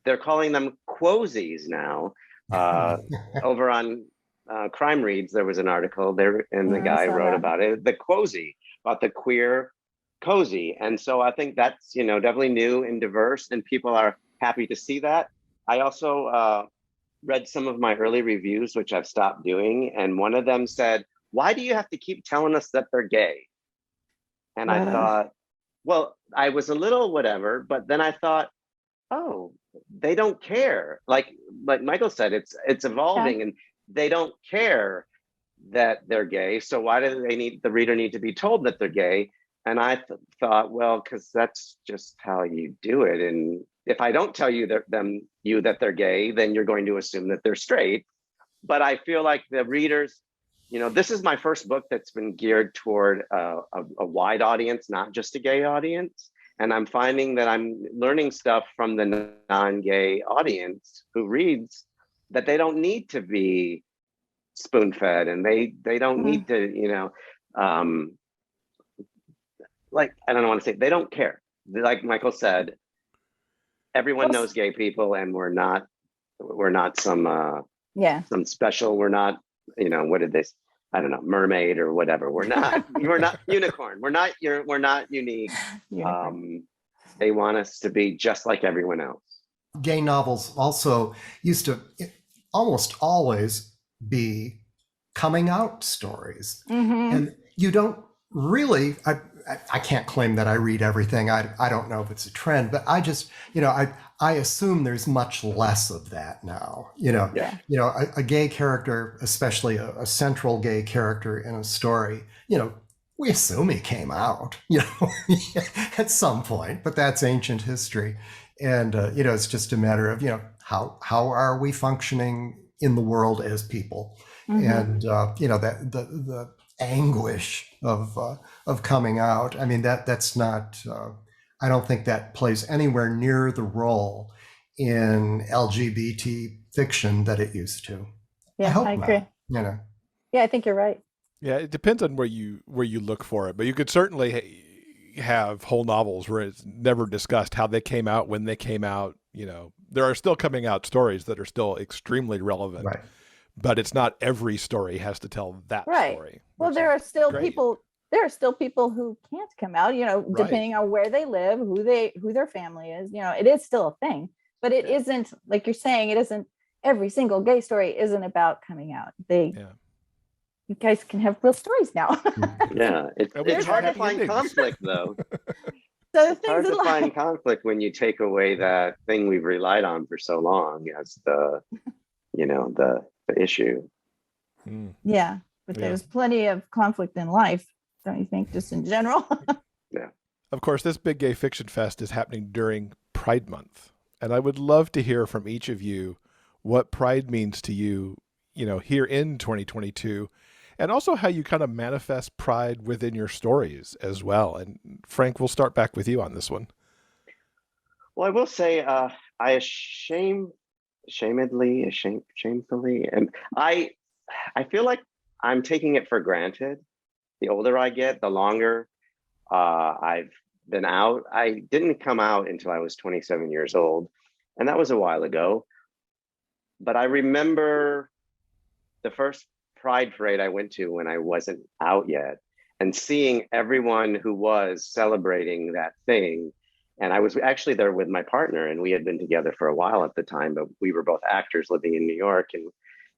They're calling them cozies now. Over on Crime Reads, there was an article there, and the guy wrote about it, the cozy, about the queer cozy. And so I think that's definitely new and diverse, and people are happy to see that. I also read some of my early reviews, which I've stopped doing, and one of them said, "Why do you have to keep telling us that they're gay?" And I thought, well, I was a little whatever, but then I thought, oh, they don't care. Like Michael said, it's evolving, and they don't care that they're gay. So why do the reader need to be told that they're gay? And I thought, well, because that's just how you do it. And if I don't tell you that they're gay, then you're going to assume that they're straight. But I feel like the readers, this is my first book that's been geared toward a wide audience, not just a gay audience. And I'm finding that I'm learning stuff from the non-gay audience who reads, that they don't need to be spoon-fed, and they don't need to, like, I don't want to say, they don't care. Like Michael said, everyone knows gay people, and we're not some special, we're not, what did they, I don't know, mermaid or whatever. We're not unicorn. We're not unique. They want us to be just like everyone else. Gay novels also used to almost always be coming out stories. And you don't really, I can't claim that I read everything. I don't know if it's a trend, but I just, I assume there's much less of that now. A gay character, especially a central gay character in a story, we assume he came out, at some point, but that's ancient history. And, it's just a matter of, how are we functioning in the world as people? And, that the anguish of coming out. I mean, that's not, I don't think that plays anywhere near the role in LGBT fiction that it used to. Yeah, I agree. Not, Yeah, I think you're right. Yeah, it depends on where you look for it, but you could certainly have whole novels where it's never discussed how they came out, when they came out. There are still coming out stories that are still extremely relevant. Right. But it's not every story has to tell that story. Well, there are still people who can't come out, depending on where they live, who their family is, it is still a thing, but it isn't, like you're saying, it isn't every single gay story isn't about coming out. You guys can have real stories now. Yeah. It's hard to find conflict though. So it's hard to find conflict when you take away that thing we've relied on for so long as the issue. Yeah, but there's plenty of conflict in life, don't you think, just in general? Yeah. Of course, this Big Gay Fiction Fest is happening during Pride Month, and I would love to hear from each of you what Pride means to you, here in 2022, and also how you kind of manifest Pride within your stories as well. And Frank, we'll start back with you on this one. Well, I will say, I shamefully, and I feel like I'm taking it for granted. The older I get, the longer I've been out. I didn't come out until I was 27 years old, and that was a while ago. But I remember the first Pride parade I went to when I wasn't out yet, and seeing everyone who was celebrating that thing, And I was actually there with my partner, and we had been together for a while at the time, but we were both actors living in New York. And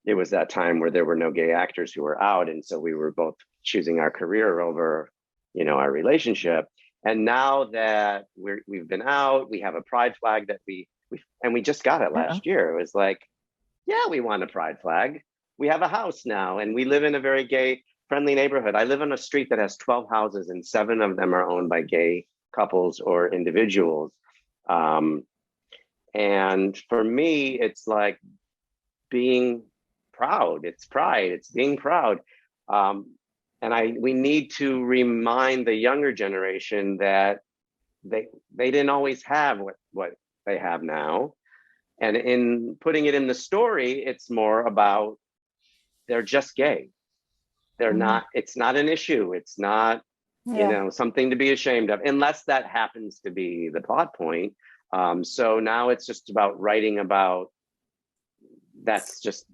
it was that time where there were no gay actors who were out. And so we were both choosing our career over, our relationship. And now that we've been out, we have a pride flag that we just got it last year. It was like, yeah, we want a pride flag. We have a house now, and we live in a very gay friendly neighborhood. I live on a street that has 12 houses, and 7 of them are owned by gay couples or individuals. And for me, it's like being proud. It's pride. It's being proud. And we need to remind the younger generation that they didn't always have what they have now. And in putting it in the story, it's more about they're just gay. They're not, it's not an issue. It's not, something to be ashamed of, unless that happens to be the plot point. So now it's just about writing about that's just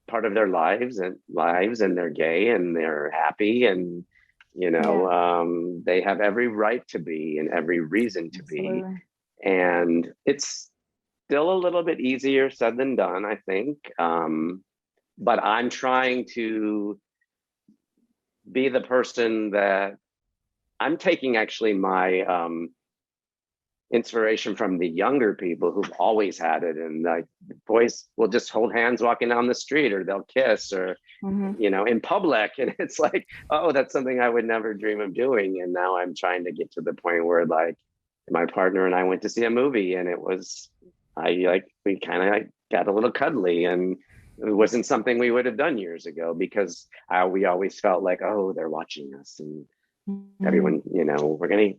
part of their lives and they're gay and they're happy and, they have every right to be and every reason to be. And it's still a little bit easier said than done, I think. But I'm trying to be the person that I'm taking actually my inspiration from the younger people who've always had it. And like boys will just hold hands walking down the street, or they'll kiss, or, in public. And it's like, oh, that's something I would never dream of doing. And now I'm trying to get to the point where like my partner and I went to see a movie, and we kind of got a little cuddly, and it wasn't something we would have done years ago because we always felt like, oh, they're watching us and everyone, we're going to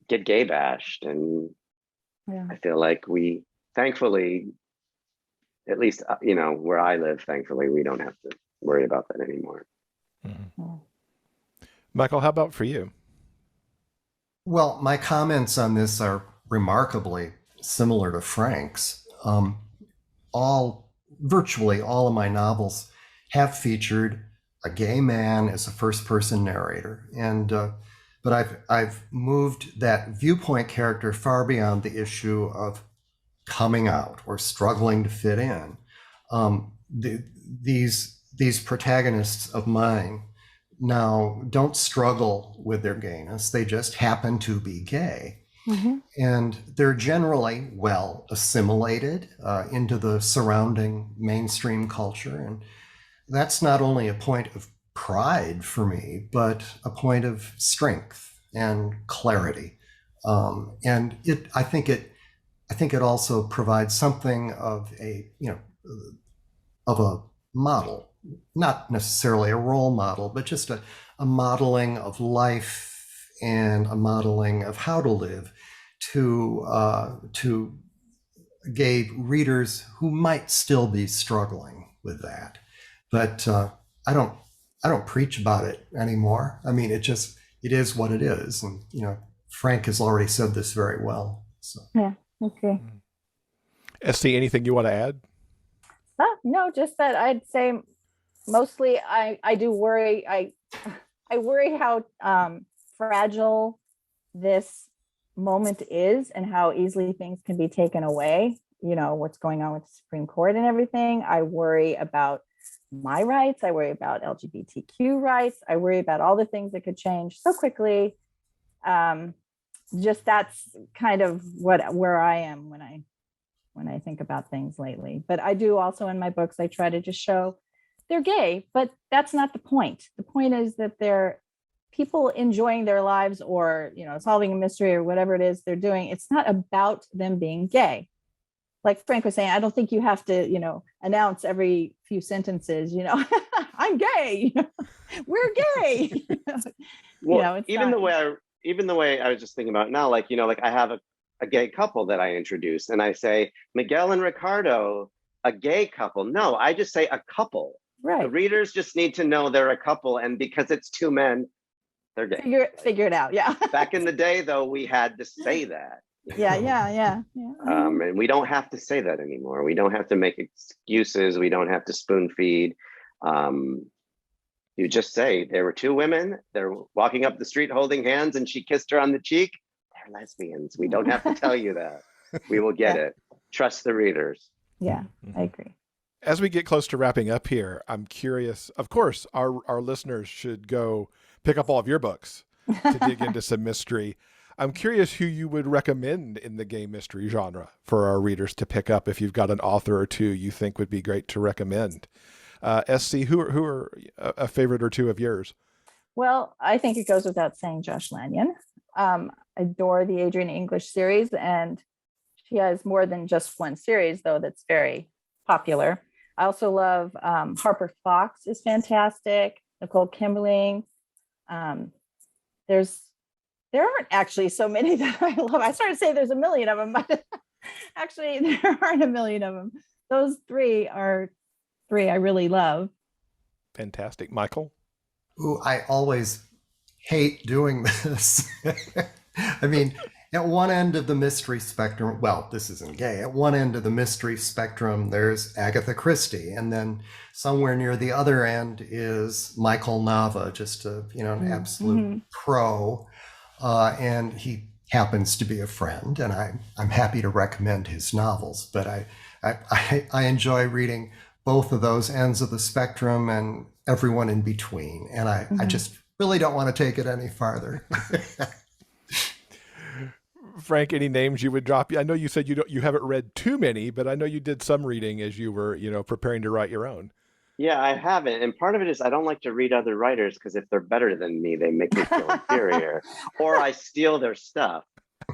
get gay bashed. And I feel like we, thankfully, at least, where I live, thankfully, we don't have to worry about that anymore. Michael, how about for you? Well, my comments on this are remarkably similar to Frank's. Virtually all of my novels have featured a gay man as a first-person narrator, and but I've moved that Viewpoint character far beyond the issue of coming out or struggling to fit in. These protagonists of mine now don't struggle with their gayness; they just happen to be gay. And they're generally well assimilated into the surrounding mainstream culture. And that's not only a point of pride for me, but a point of strength and clarity. And I think it also provides something of a model, not necessarily a role model, but just a modeling of life and a modeling of how to live to gay readers who might still be struggling with that. But I don't preach about it anymore. I mean, it is what it is. And, Frank has already said this very well. So. Yeah, okay. S.C., anything you want to add? No, just that I'd say mostly I do worry. I worry how fragile this moment is and how easily things can be taken away. What's going on with the Supreme Court and everything. I worry about my rights. I worry about LGBTQ rights. I worry about all the things that could change so quickly. Just that's kind of where I am when I think about things lately. But I do also in my books, I try to just show they're gay, but that's not the point. The point is that they're people enjoying their lives or, solving a mystery or whatever it is they're doing. It's not about them being gay. Like Frank was saying, I don't think you have to, announce every few sentences, I'm gay. We're gay. Well, even the way I was just thinking about it now, like I have a gay couple that I introduce and I say, Miguel and Ricardo, a gay couple. No, I just say a couple. Right. The readers just need to know they're a couple. And because it's 2 men, they're gay. Figure it out. Yeah. Back in the day, though, we had to say that. Yeah. And we don't have to say that anymore. We don't have to make excuses. We don't have to spoon feed. You just say there were 2 women. They're walking up the street holding hands and she kissed her on the cheek. they're lesbians. We don't have to tell you that. We will get it. Trust the readers. Yeah, I agree. As we get close to wrapping up here, I'm curious. Of course, our listeners should go pick up all of your books to dig into some mystery. I'm curious who you would recommend in the gay mystery genre for our readers to pick up if you've got an author or two you think would be great to recommend. SC, who are a favorite or two of yours? Well, I think it goes without saying Josh Lanyon. Adore the Adrian English series, and she has more than just one series, though, that's very popular. I also love Harper Fox is fantastic. Nicole Kimberling. There aren't actually so many that I love. I started to say there's a million of them, but actually there aren't a million of them. Those three are three I really love. Fantastic. Michael? Ooh, I always hate doing this. I mean, at one end of the mystery spectrum, well, this isn't gay. At one end of the mystery spectrum, there's Agatha Christie. And then somewhere near the other end is Michael Nava, just an absolute pro. And he happens to be a friend, and I'm happy to recommend his novels. But I enjoy reading both of those ends of the spectrum and everyone in between. And I just really don't want to take it any farther. Frank, any names you would drop? I know you said you haven't read too many, but I know you did some reading as you were, preparing to write your own. Yeah, I haven't. And part of it is I don't like to read other writers because if they're better than me, they make me feel inferior or I steal their stuff.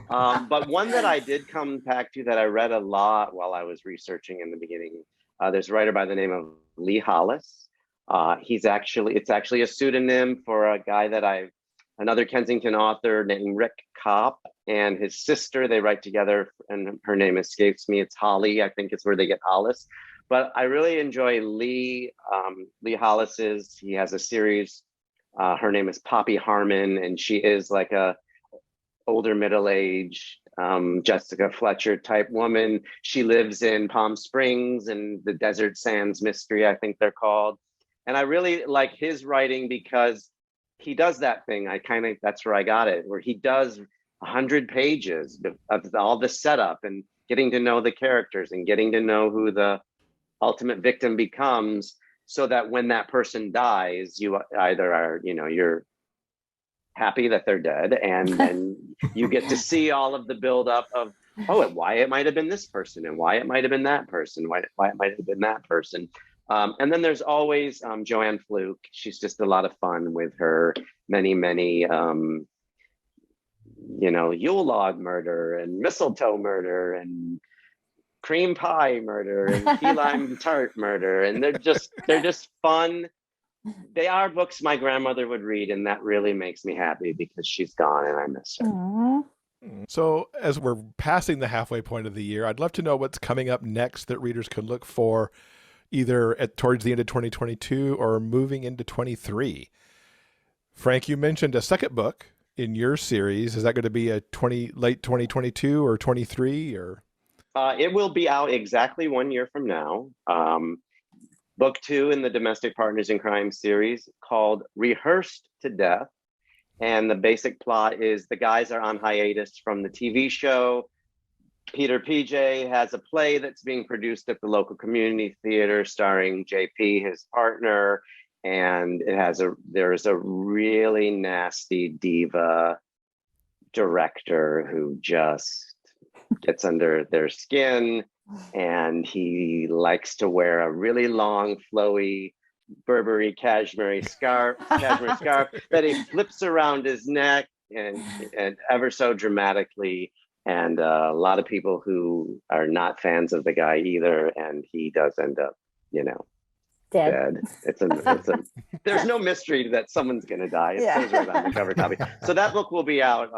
But one that I did come back to that I read a lot while I was researching in the beginning, there's a writer by the name of Lee Hollis. It's actually a pseudonym for a guy another Kensington author named Rick Kopp, and his sister, they write together, and her name escapes me. It's Holly, I think is where they get Hollis. But I really enjoy Lee Hollis's. He has a series. Her name is Poppy Harmon, and she is like a older middle-aged Jessica Fletcher type woman. She lives in Palm Springs and the Desert Sands Mystery, I think they're called. And I really like his writing because he does that thing. That's where I got it, where he does 100 pages of all the setup and getting to know the characters and getting to know who the ultimate victim becomes, so that when that person dies, you either are, you're happy that they're dead, and then you get to see all of the buildup of, why it might have been this person, and why it might have been that person, why it might have been that person. And then there's always Joanne Fluke. She's just a lot of fun with her many, Yule log murder and mistletoe murder and cream pie murder and key lime tart murder. And they're just fun. They are books my grandmother would read, and that really makes me happy because she's gone and I miss her. Aww. So as we're passing the halfway point of the year, I'd love to know what's coming up next that readers could look for either towards the end of 2022 or moving into 23. Frank, you mentioned a second book in your series. Is that going to be late 2022 or 23 or? It will be out exactly 1 year from now. Book 2 in the Domestic Partners in Crime series, called Rehearsed to Death. And the basic plot is the guys are on hiatus from the TV show. Peter PJ has a play that's being produced at the local community theater starring JP, his partner. And there's a really nasty diva director who just gets under their skin, and he likes to wear a really long, flowy Burberry cashmere scarf that he flips around his neck and ever so dramatically. And a lot of people who are not fans of the guy either, and he does end up, dead. There's no mystery that someone's going to die. It says right on the cover copy. So that book will be out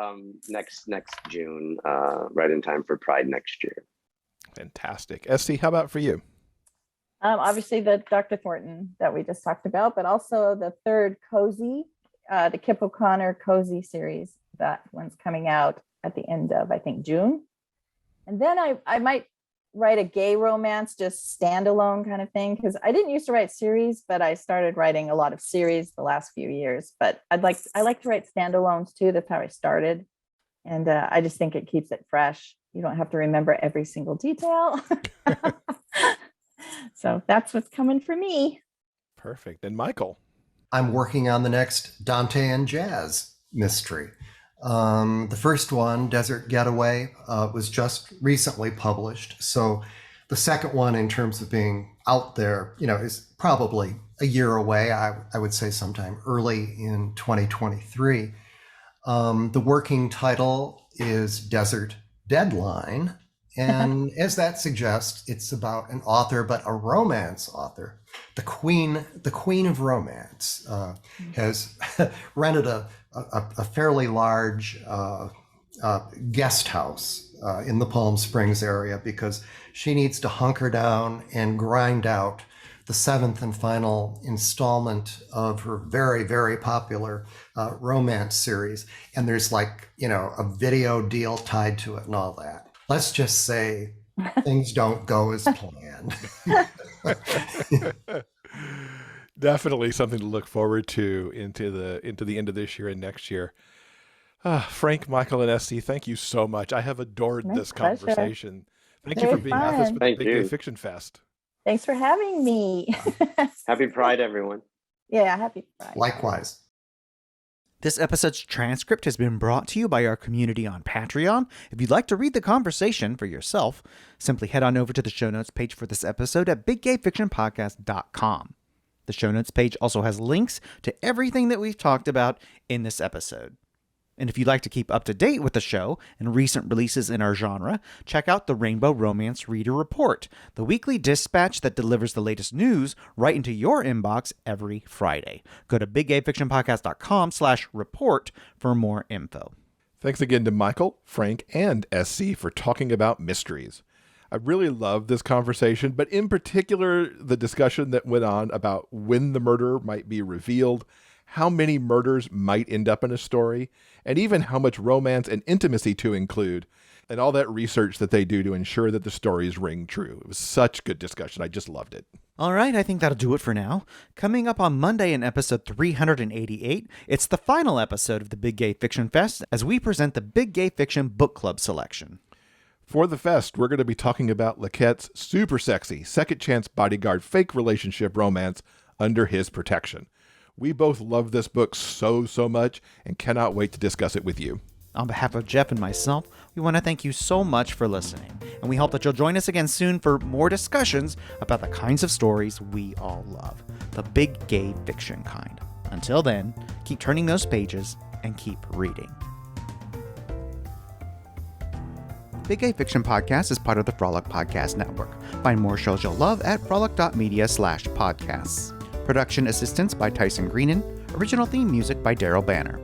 next June, right in time for Pride next year. Fantastic. SC, how about for you? Obviously the Dr. Thornton that we just talked about, but also the third cozy, the Kip O'Connor cozy series. That one's coming out at the end of, I think, June. And then I might write a gay romance, just standalone kind of thing, because I didn't used to write series, but I started writing a lot of series the last few years. But I like to write standalones too. That's how I started. And I just think it keeps it fresh. You don't have to remember every single detail. So that's what's coming for me. Perfect. And Michael? I'm working on the next Dante and Jazz mystery. The first one, Desert Getaway, was just recently published. So the second one, in terms of being out there, is probably a year away. I would say sometime early in 2023. The working title is Desert Deadline. And as that suggests, it's about an author, but a romance author. The queen of romance has rented a fairly large guest house in the Palm Springs area because she needs to hunker down and grind out the seventh and final installment of her very, very popular romance series. And there's a video deal tied to it and all that. Let's just say things don't go as planned. Definitely something to look forward to into the end of this year and next year. Frank, Michael, and S.C., thank you so much. I have adored this conversation. Thank you for being at this Big Gay Fiction Fest. Thanks for having me. Happy Pride, everyone. Yeah, happy Pride. Likewise. This episode's transcript has been brought to you by our community on Patreon. If you'd like to read the conversation for yourself, simply head on over to the show notes page for this episode at biggayfictionpodcast.com. The show notes page also has links to everything that we've talked about in this episode. And if you'd like to keep up to date with the show and recent releases in our genre, check out the Rainbow Romance Reader Report, the weekly dispatch that delivers the latest news right into your inbox every Friday. Go to biggayfictionpodcast.com/report for more info. Thanks again to Michael, Frank, and SC for talking about mysteries. I really loved this conversation, but in particular, the discussion that went on about when the murder might be revealed, how many murders might end up in a story, and even how much romance and intimacy to include, and all that research that they do to ensure that the stories ring true. It was such good discussion. I just loved it. All right, I think that'll do it for now. Coming up on Monday in episode 388, it's the final episode of the Big Gay Fiction Fest as we present the Big Gay Fiction Book Club selection. For the fest, we're going to be talking about Lequette's super sexy second chance bodyguard fake relationship romance Under His Protection. We both love this book so much and cannot wait to discuss it with you. On behalf of Jeff and myself, we want to thank you so much for listening, and we hope that you'll join us again soon for more discussions about the kinds of stories we all love, the big gay fiction kind. Until then, keep turning those pages and keep reading. Big Gay Fiction Podcast is part of the Frolic Podcast Network. Find more shows you'll love at frolic.media/podcasts. Production assistance by Tyson Greenan. Original theme music by Daryl Banner.